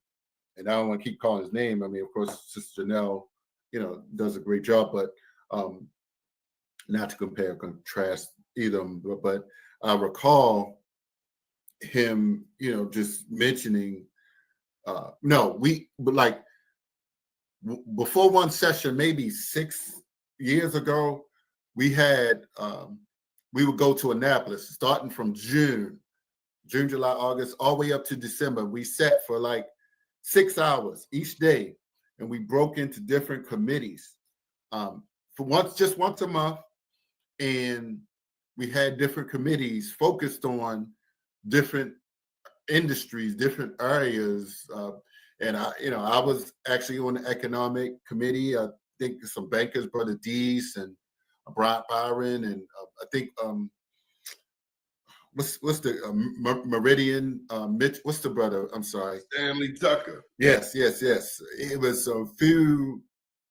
I don't want to keep calling his name. I mean, of course, Sister Janelle, does a great job, but not to compare or contrast either. But I recall him, just mentioning, before one session, maybe 6 years ago, we had, we would go to Annapolis, starting from June, July, August, all the way up to December. We sat for like 6 hours each day, and we broke into different committees for just once a month. And we had different committees focused on different industries, different areas. And I was actually on the economic committee. I think some bankers, Brother Dees and Brian Byron, and I think what's the Meridian Mitch? What's the brother? I'm sorry, Stanley Tucker. Yes. It was a few.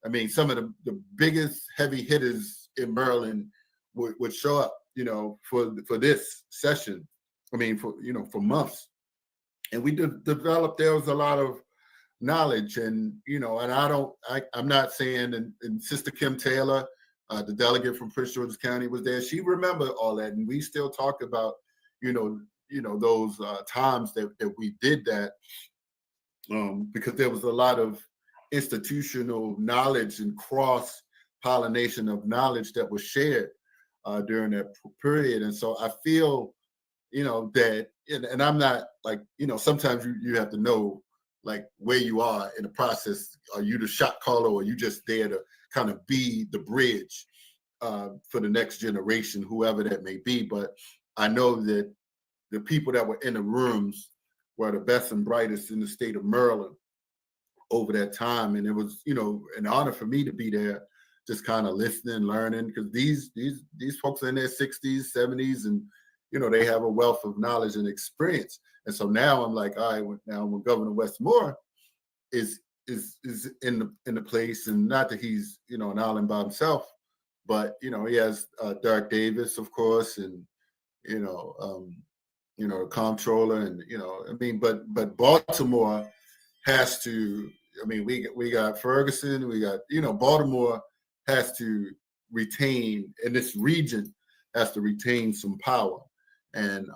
I mean, some of the biggest heavy hitters in Maryland would show up, for this session. I mean, for months, and we developed. There was a lot of knowledge. And, you know, and I'm not saying, and Sister Kim Taylor, the delegate from Prince George's County, was there. She remembered all that. And we still talk about, you know, those times that we did that, because there was a lot of institutional knowledge and cross-pollination of knowledge that was shared during that period. And so I feel, you know, that, and I'm not like, you know, sometimes you have to know like where you are in the process. Are you the shot caller, or are you just there to kind of be the bridge for the next generation, whoever that may be? But I know that the people that were in the rooms were the best and brightest in the state of Maryland over that time. And it was, you know, an honor for me to be there, just kind of listening, learning, because these folks are in their 60s, 70s, and, you know, they have a wealth of knowledge and experience. And so now I'm like, all right, now when Governor Westmore is in the place, and not that he's, you know, an island by himself, but, you know, he has Derek Davis, of course, and, you know, the comptroller, and, you know, I mean, but Baltimore has to, I mean, we got Ferguson, we got, you know, Baltimore has to retain, and this region has to retain some power. And,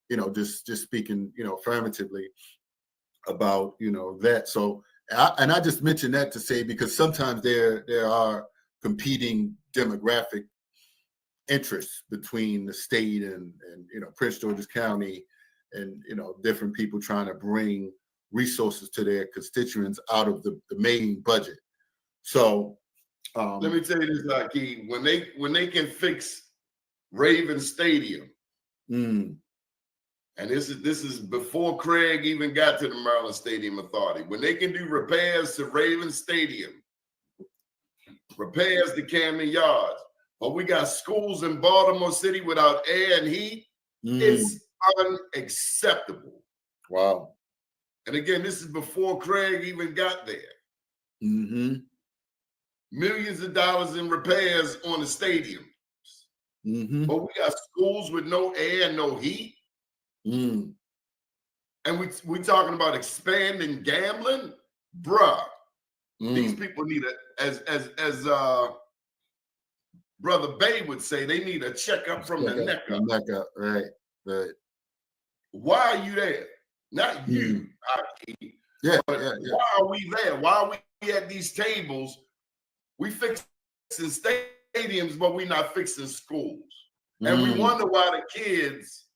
you know, just speaking, you know, affirmatively about, you know, that. So, I just mentioned that to say, because sometimes there are competing demographic interests between the state and you know, Prince George's County, and, you know, different people trying to bring resources to their constituents out of the main budget. So let me tell you this, Haki, when they can fix Raven Stadium, and this is before Craig even got to the Maryland Stadium Authority, when they can do repairs to Raven Stadium, repairs to Camden Yards, but we got schools in Baltimore City without air and heat, it's unacceptable. Wow. And again, this is before Craig even got there. Millions of dollars in repairs on the stadium. But we got schools with no air and no heat. And we talking about expanding gambling, bruh. These people need as Brother Bay would say, they need a checkup from the neck up. Right. Why are you there? Not you, Haki. Yeah. Why are we there? Why are we at these tables? We fixing stadiums, but we're not fixing schools. And we wonder why the kids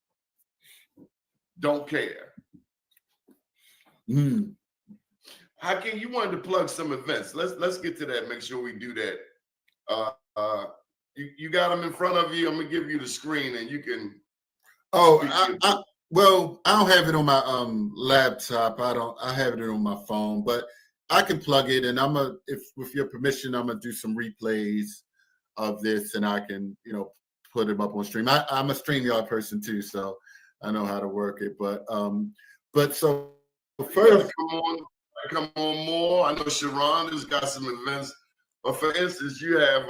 don't care. Haki, you wanted to plug some events. Let's get to that. Make sure we do that. You got them in front of you. I'm gonna give you the screen, and you can. Well, I don't have it on my laptop. I have it on my phone, but I can plug it, and if with your permission, I'm gonna do some replays of this, and I can, you know, put it up on stream. I'm a StreamYard person too, so I know how to work it. But so first, come on more. I know Sharon has got some events, but for instance, you have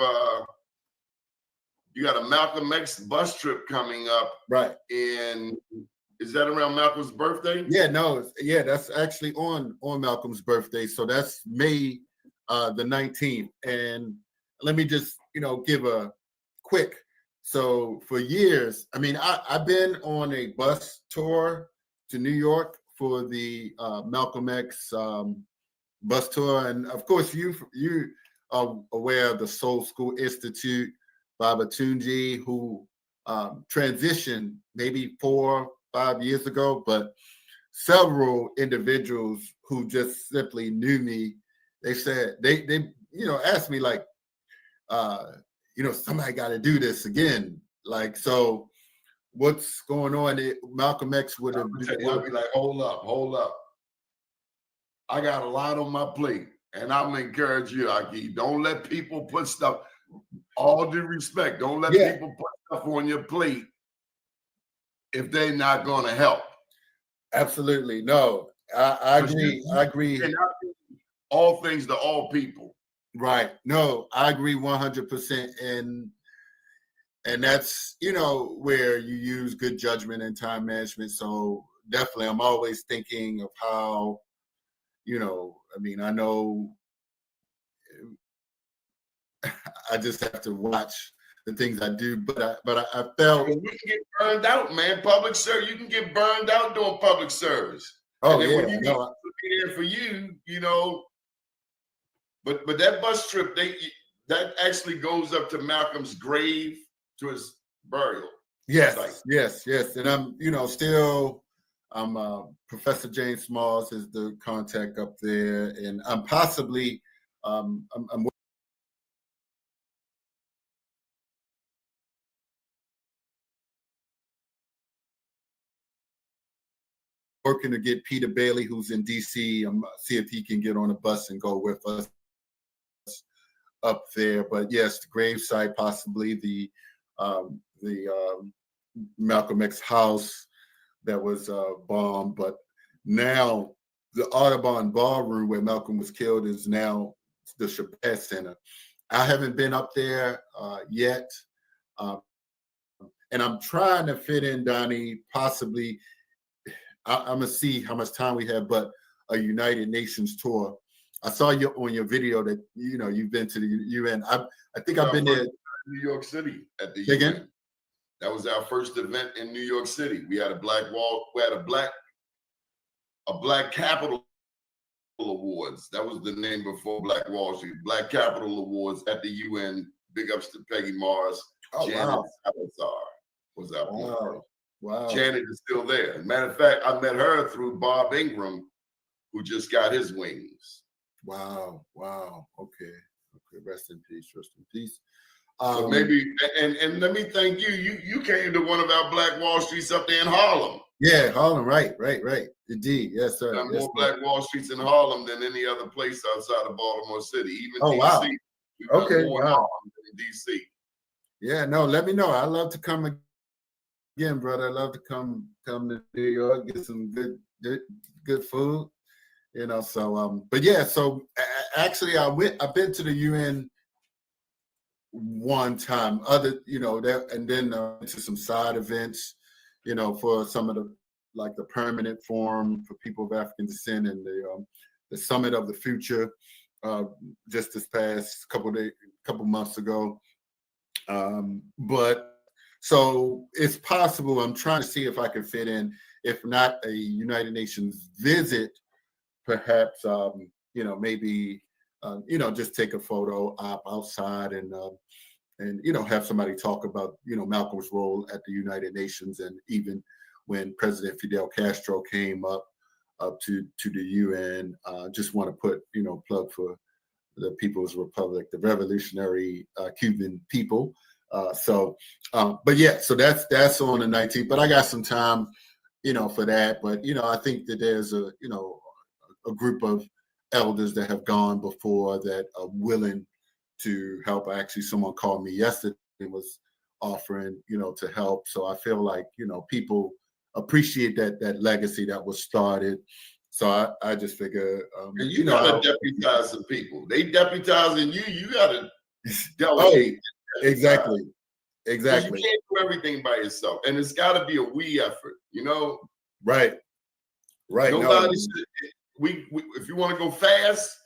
you got a Malcolm X bus trip coming up, right? And is that around Malcolm's birthday? Yeah, that's actually on Malcolm's birthday. So that's May the 19th. And let me just, you know, give a quick. So for years, I mean, I've been on a bus tour to New York for the Malcolm X bus tour, and of course, you are aware of the Soul School Institute, Baba Tunji, who transitioned maybe 4-5 years ago, but several individuals who just simply knew me, they said they you know, asked me like, you know, somebody got to do this again. Like, so what's going on? Malcolm X would have. I'll be like, hold up. I got a lot on my plate, and I'm gonna encourage you, Haki. Don't let people put stuff. All due respect, don't let people put stuff on your plate if they're not going to help. Absolutely, no. I agree. I agree. All things to all people. Right. No, I agree 100%. And that's, you know, where you use good judgment and time management. So definitely, I'm always thinking of how, I mean, I know I just have to watch the things I do, but I felt you can get burned out, man. Public service, you can get burned out doing public service. Oh, and then yeah, when you need to be there for you know. But that bus trip, that actually goes up to Malcolm's grave, to his burial. yes, site. yes, and I'm still. Professor James Smalls is the contact up there, and I'm possibly I'm working to get Peter Bailey, who's in DC, see if he can get on a bus and go with us up there. But yes, the gravesite, possibly the Malcolm X house that was bombed. But now the Audubon Ballroom where Malcolm was killed is now the Chabad Center. I haven't been up there yet. And I'm trying to fit in, Donnie, possibly, I'm going to see how much time we have, but a United Nations tour. I saw you on your video that, you've been to the UN. I think I've been there. New York City at the Say UN. again? That was our first event in New York City. We had a black wall. We had a black Capital Awards. That was the name before Black Wall Street. Black Capital Awards at the UN. Big ups to Peggy Mars. Oh, Janet wow. Salazar was our point. Wow. Janet is still there. Matter of fact, I met her through Bob Ingram, who just got his wings. Wow. Okay. Rest in peace. So maybe, and let me thank you. You came to one of our Black Wall Streets up there in Harlem. Yeah, Harlem. Right. Indeed. Yes, sir. Got more Black Wall Streets in Harlem than any other place outside of Baltimore City. Even Oh, DC. wow. We've got Okay, more in wow. Harlem than in DC. Yeah, no, let me know. I'd love to come again, brother. I'd love to come to New York, get some good food. So but yeah, so actually I've been to the UN one time, that, and then to some side events, for some of the permanent forum for people of African descent and the Summit of the Future, just this past couple months ago. But so it's possible. I'm trying to see if I can fit in, if not a United Nations visit, perhaps, maybe, just take a photo outside and have somebody talk about, Malcolm's role at the United Nations. And even when President Fidel Castro came up to the UN, just want to put, plug for the People's Republic, the revolutionary Cuban people. But yeah, so that's on the 19th, but I got some time, for that. But, I think that there's a group of elders that have gone before that are willing to help. Actually, someone called me yesterday and was offering, to help. So I feel like, people appreciate that legacy that was started. So I just figure, and you gotta deputize some people. They deputizing you. You gotta delegate. Exactly. You can't do everything by yourself, and it's got to be a we effort. Right. Nobody should. We if you want to go fast,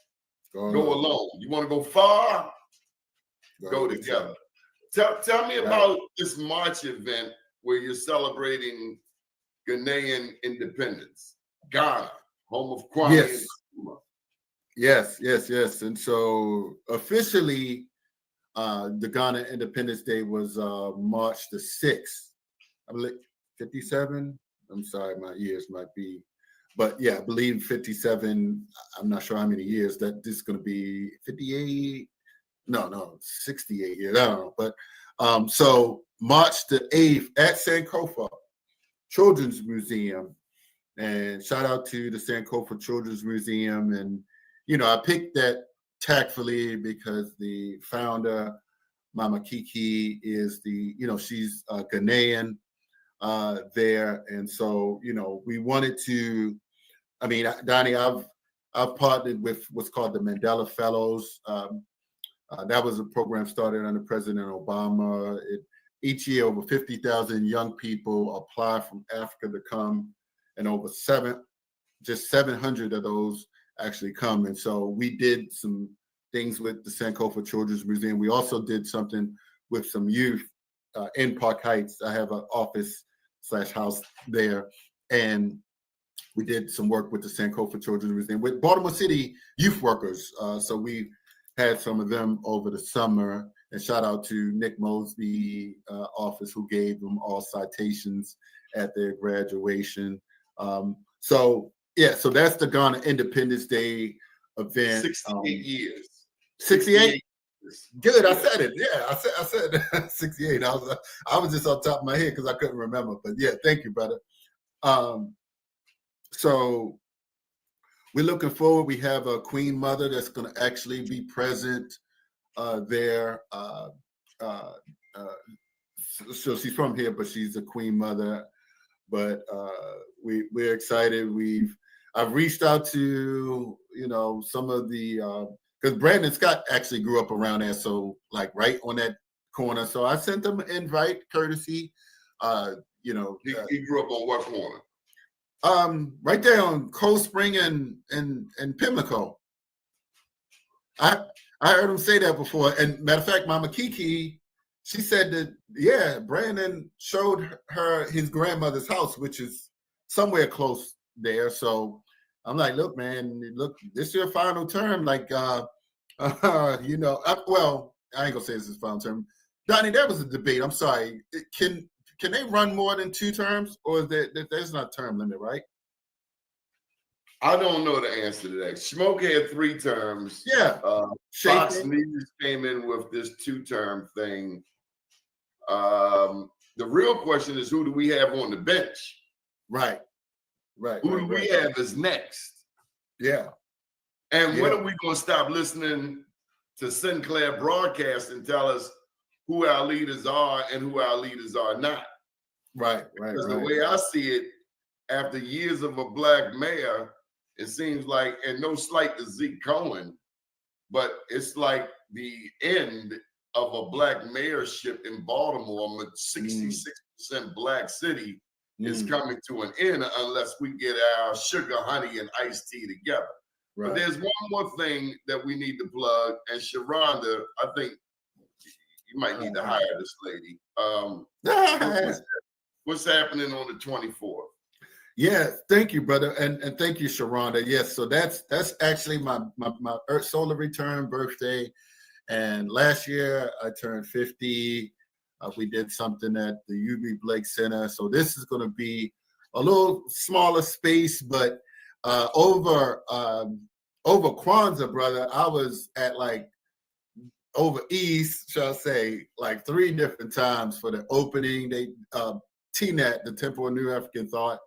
go alone. You want to go far, go together. Tell me about this March event where you're celebrating Ghanaian independence, Ghana, home of Kwame Nkrumah. Yes. And so officially, the Ghana Independence Day was March the 6th. I believe 57. I'm sorry, my years might be, but yeah, I believe 57. I'm not sure how many years that this is going to be. 58. No, 68 years. I don't know. But so March the 8th at Sankofa Children's Museum, and shout out to the Sankofa Children's Museum. And I picked that tactfully because the founder, Mama Kiki, is she's Ghanaian there, and so we wanted to. I mean, Donnie, I've partnered with what's called the Mandela Fellows. That was a program started under President Obama. Each year, over 50,000 young people apply from Africa to come, and over 700 of those actually come. And so we did some things with the Sankofa Children's Museum. We also did something with some youth in Park Heights. I have an office/house there, and we did some work with the Sankofa Children's Museum with Baltimore City youth workers. So we had some of them over the summer. And shout out to Nick Mosby office, who gave them all citations at their graduation. So that's the Ghana Independence Day event. 68 years. 68. Good, I said it. Yeah, I said 68. I was just on top of my head because I couldn't remember. But yeah, thank you, brother. So we're looking forward. We have a Queen Mother that's going to actually be present there. So she's from here, but she's a Queen Mother. But we're excited. I've reached out to some of the because Brandon Scott actually grew up around there, so like right on that corner. So I sent them an invite, courtesy. He grew up on what corner? Right there on Cold Spring and Pimlico. I heard him say that before. And matter of fact, Mama Kiki, she said that, Brandon showed her his grandmother's house, which is somewhere close there. So I'm like, look, man, this is your final term. Like, well, I ain't gonna say this is final term. Donnie, that was a debate. I'm sorry. Can they run more than 2 terms, or is there's not term limit, right? I don't know the answer to that. Smoke had 3 terms. Yeah. Fox News came in with this 2-term thing. The real question is, who do we have on the bench? Right. Who do we have as next? Yeah. And when are we going to stop listening to Sinclair broadcast and tell us who our leaders are and who our leaders are not? Right. Because the way I see it, after years of a black mayor, it seems like, and no slight to Zeke Cohen, but it's like the end of a black mayorship in Baltimore, a 66% black city, is coming to an end unless we get our sugar, honey, and iced tea together. Right. But there's one more thing that we need to plug, and Sharonda, I think you might need to hire this lady. What's happening on the 24th? Yeah, thank you, brother, and thank you, Sharonda. Yes, so that's actually my Earth Solar Return birthday, and last year I turned 50. We did something at the UB Blake Center, so this is going to be a little smaller space, but over Kwanzaa, brother, I was at over East, shall I say, 3 different times for the opening. They TNAT, the Temple of New African Thought.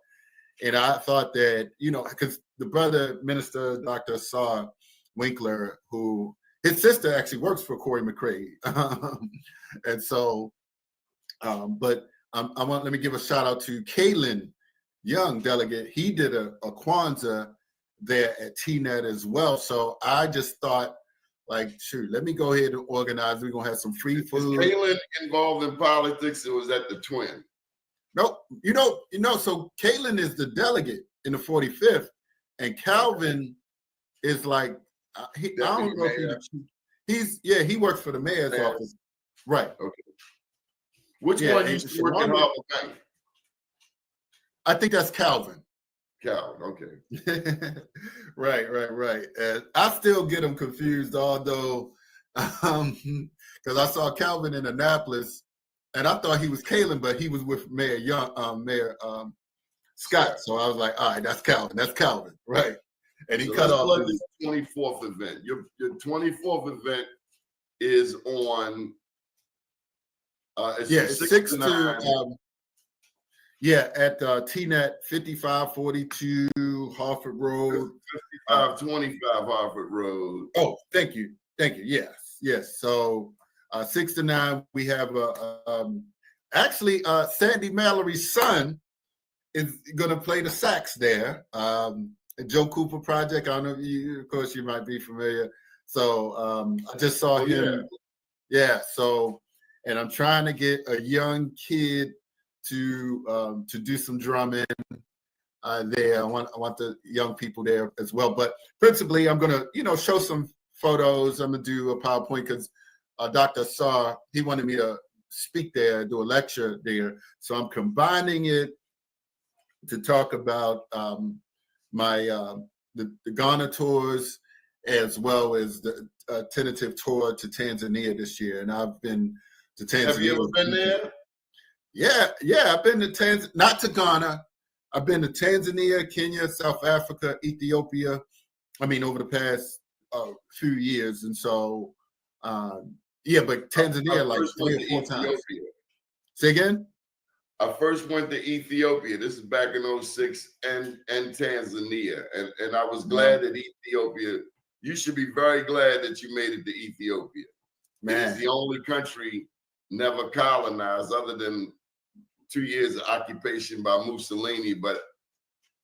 And I thought that, because the brother minister, Dr. Saar Winkler, who his sister actually works for Corey McCrae. And so, but let me give a shout out to Kalen Young, delegate. He did a Kwanzaa there at TNET as well. So I just thought, shoot, let me go ahead and organize. We're going to have some free food. Is Kalen involved in politics, or was that the twin? Nope. So Kalen is the delegate in the 45th, and Calvin is I don't know if he works for the mayor's office. Right. Okay. Which one used to work in Harvard Bank? I think that's Calvin. Okay. Right. And I still get them confused, although, because I saw Calvin in Annapolis, and I thought he was Kalen, but he was with Mayor Scott. So I was like, all right, that's Calvin, right? And he cut off this 24th event. Your 24th event is on. It's 6 to 9. At TNET 5542 Harford Road. 5525 Harford Road. Oh, thank you. Yes. So 6 to 9, we have actually Sandy Mallory's son is going to play the sax there. Joe Cooper Project. I don't know if you, of course, you might be familiar. So I just saw him. Yeah. So, and I'm trying to get a young kid to do some drumming. there. I want the young people there as well. But principally, I'm gonna show some photos. I'm gonna do a PowerPoint because Dr. Sarr, he wanted me to speak there, do a lecture there. So I'm combining it to talk about my the Ghana tours, as well as the tentative tour to Tanzania this year. And I've been to Tanzania. Have you ever been there? Yeah, I've been to Tanzania, not to Ghana. I've been to Tanzania, Kenya, South Africa, Ethiopia. I mean, over the past few years. And so, but Tanzania like 3 or 4 times. Say again? I first went to Ethiopia. This is back in 06 and Tanzania. And I was glad that Ethiopia, you should be very glad that you made it to Ethiopia. Man. It is the only country never colonized other than 2 years of occupation by Mussolini. But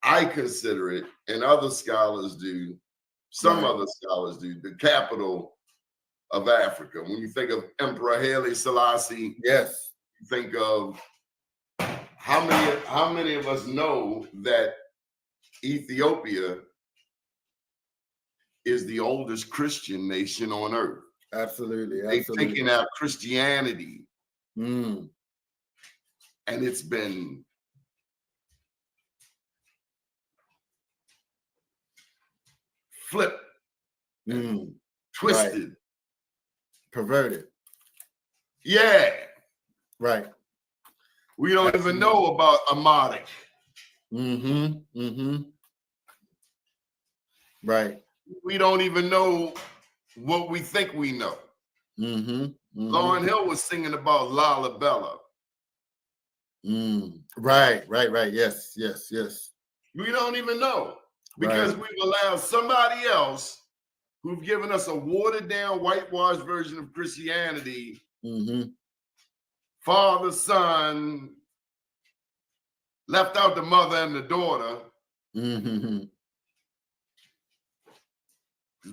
I consider it, and other scholars do, some other scholars do, the capital of Africa. When you think of Emperor Haile Selassie, yes, you think of how many of us know that Ethiopia is the oldest Christian nation on earth? Absolutely. They've taken out Christianity, and it's been flipped, twisted, right. Perverted. Yeah. Right. We don't even know about Amadi. Right. We don't even know what we think we know. Lauryn Hill was singing about Lalabella. Right. Yes. We don't even know because we've allowed somebody else who've given us a watered down, whitewashed version of Christianity. Father, son, left out the mother and the daughter. Because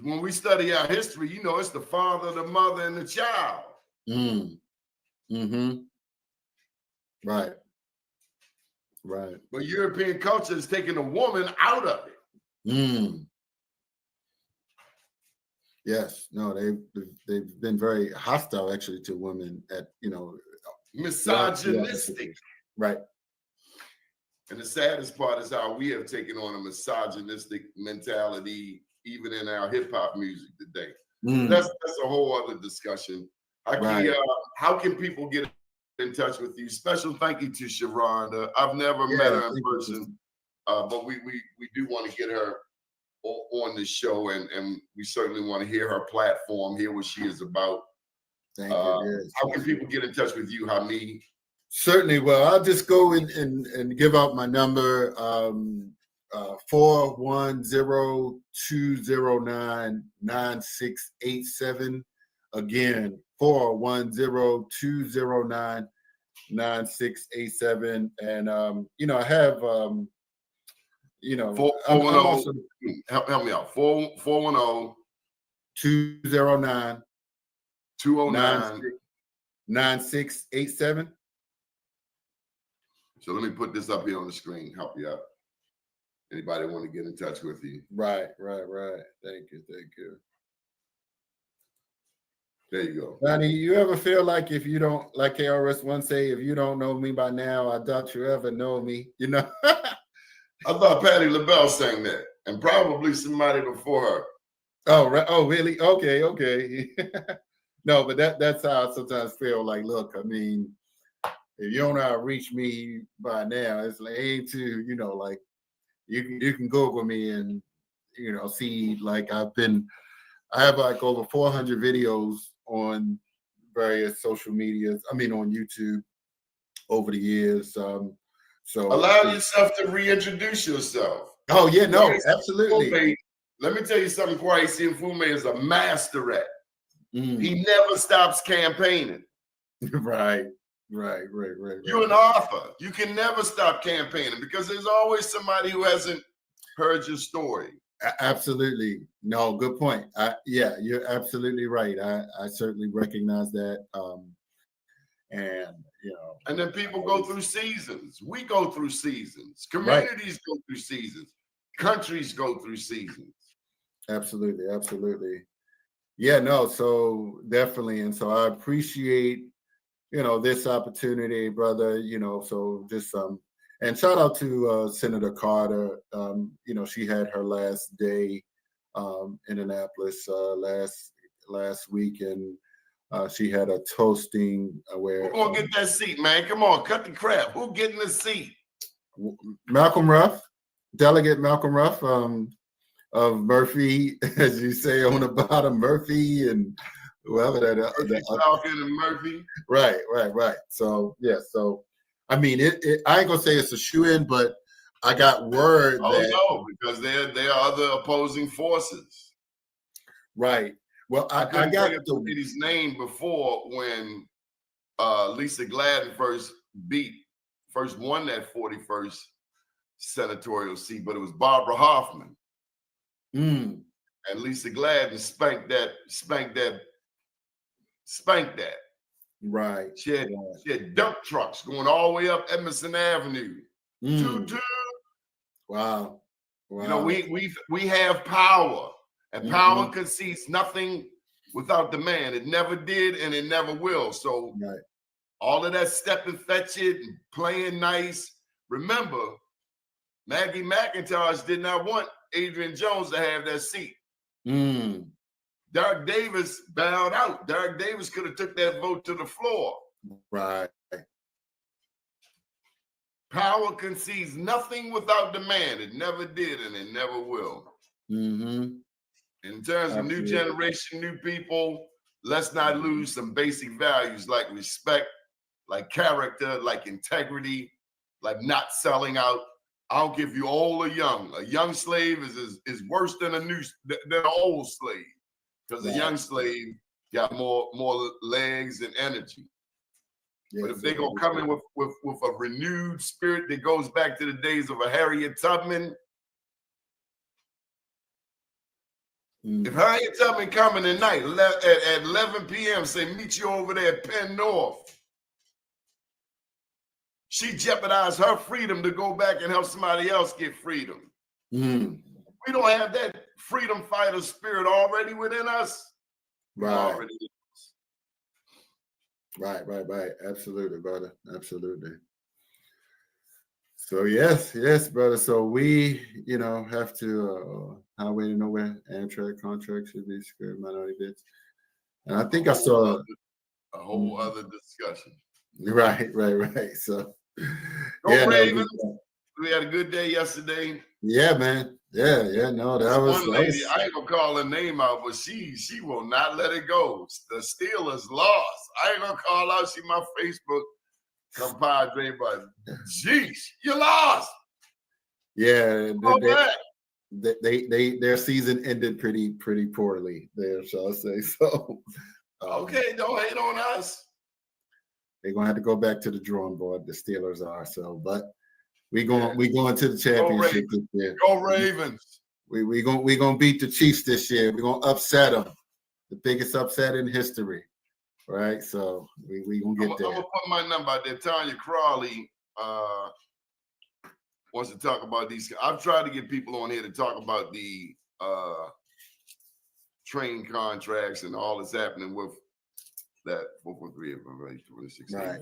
when we study our history, it's the father, the mother, and the child. Right. But European culture has taken a woman out of it. Yes. No, they've been very hostile actually to women at misogynistic. Right. And the saddest part is how we have taken on a misogynistic mentality even in our hip hop music today. That's a whole other discussion. Haki, how can people get in touch with you? Special thank you to Sharonda. I've never met her in person, but we do want to get her on the show, and we certainly want to hear her platform, hear what she is about. Thank you. How can people get in touch with you, Hamid? Certainly. Well, I'll just go and give out my number, 410-209-9687. Again, 410-209-9687. And, I have, I'm also, help me out. 410-209 9687. So let me put this up here on the screen, help you out. Anybody want to get in touch with you? Right. Thank you. There you go. Donnie, you ever feel like if you don't, like KRS-One say, if you don't know me by now, I doubt you ever know me, I thought Patti LaBelle sang that, and probably somebody before her. Oh, right. Oh, really? Okay. No, but that's how I sometimes feel like, look, I mean, if you don't know how to reach me by now, it's like, ain't too, like, you can Google me and, see, like, I have like over 400 videos on various social medias. I mean, on YouTube over the years. So allow yourself to reintroduce yourself. Oh yeah, no, absolutely. Fume, let me tell you something. Kwesi Mfume is a master at. He never stops campaigning. Right. You're an author. You can never stop campaigning because there's always somebody who hasn't heard your story. Absolutely. No, good point. Yeah, you're absolutely right. I certainly recognize that. And, you know. And then people go through seasons. We go through seasons. Right. Communities go through seasons. Countries go through seasons. Absolutely, absolutely. Yeah, no, so definitely. And so I appreciate, you know, this opportunity, brother, you know, so just and shout out to Senator Carter. You know, she had her last day in Annapolis last week, and she had a toasting where Who gonna get that seat, man? Come on, cut the crap. Who getting the seat? Malcolm Ruff, Delegate Malcolm Ruff, of Murphy, as you say on the bottom, Murphy and whoever that Murphy, Falcon, and Murphy. Right. So yeah, so I mean, I ain't gonna say it's a shoe-in, but I got word that no, because there are other opposing forces. Right. Well, I couldn't got think of the lady's name before when Lisa Gladden first won that 41st senatorial seat, but it was Barbara Hoffman. Mm. And Lisa Gladden spanked that. Right. She had dump trucks going all the way up Emerson Avenue. Mm. Wow. You know, we have power, and power concedes nothing without the man. It never did, and it never will. So all of that step and fetch it and playing nice. Remember, Maggie McIntosh did not want Adrian Jones to have that seat. Derek Davis bowed out. Derek Davis could have took that vote to the floor. Right. Power concedes nothing without the man. It never did, and it never will. Mm-hmm. In terms of new generation, new people, let's not lose some basic values like respect, like character, like integrity, like not selling out. I don't give you old or young. A young slave is worse than an old slave, because a young slave got more legs and energy. But if they're gonna come in with a renewed spirit that goes back to the days of a Harriet Tubman, if Harriet Tubman coming tonight at 11 p.m., say meet you over there at Penn North, she jeopardized her freedom to go back and help somebody else get freedom. We don't have that freedom fighter spirit already within us. Right. Right. Absolutely, brother. Absolutely. So yes, brother. So we, you know, have to highway to nowhere, Amtrak contract should be secured minority bids. And I think I saw a whole other discussion. Right. So Go Ravens. We had a good day yesterday. Yeah, man. Yeah. No, that was one lady. I ain't gonna call her name out, but she will not let it go. The Steelers lost. I ain't gonna call out. She my Facebook compadre, but jeez, you lost. Yeah, their season ended pretty poorly there, shall I say? So okay, don't hate on us. They're gonna have to go back to the drawing board. The Steelers are so, but we going to the championship this year. Go Ravens. We gonna beat the Chiefs this year. We're gonna upset them, the biggest upset in history. Right, so we gonna get there. I'm gonna put my number out there. Tanya Crawley wants to talk about these. I've tried to get people on here to talk about the train contracts and all that's happening with that 443 of 26. Right.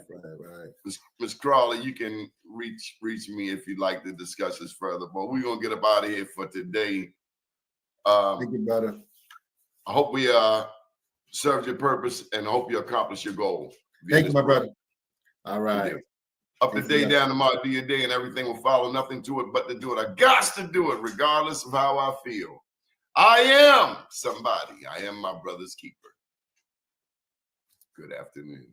Ms. Crawley, you can reach me if you'd like to discuss this further. But we're gonna get up out of here for today. Thank you, brother. I hope we served your purpose and hope you accomplish your goal. Thank you, my brother. All right. Up the day, down tomorrow, do your day, and everything will follow. Nothing to it but to do it. I got to do it regardless of how I feel. I am somebody. I am my brother's keeper. Good afternoon.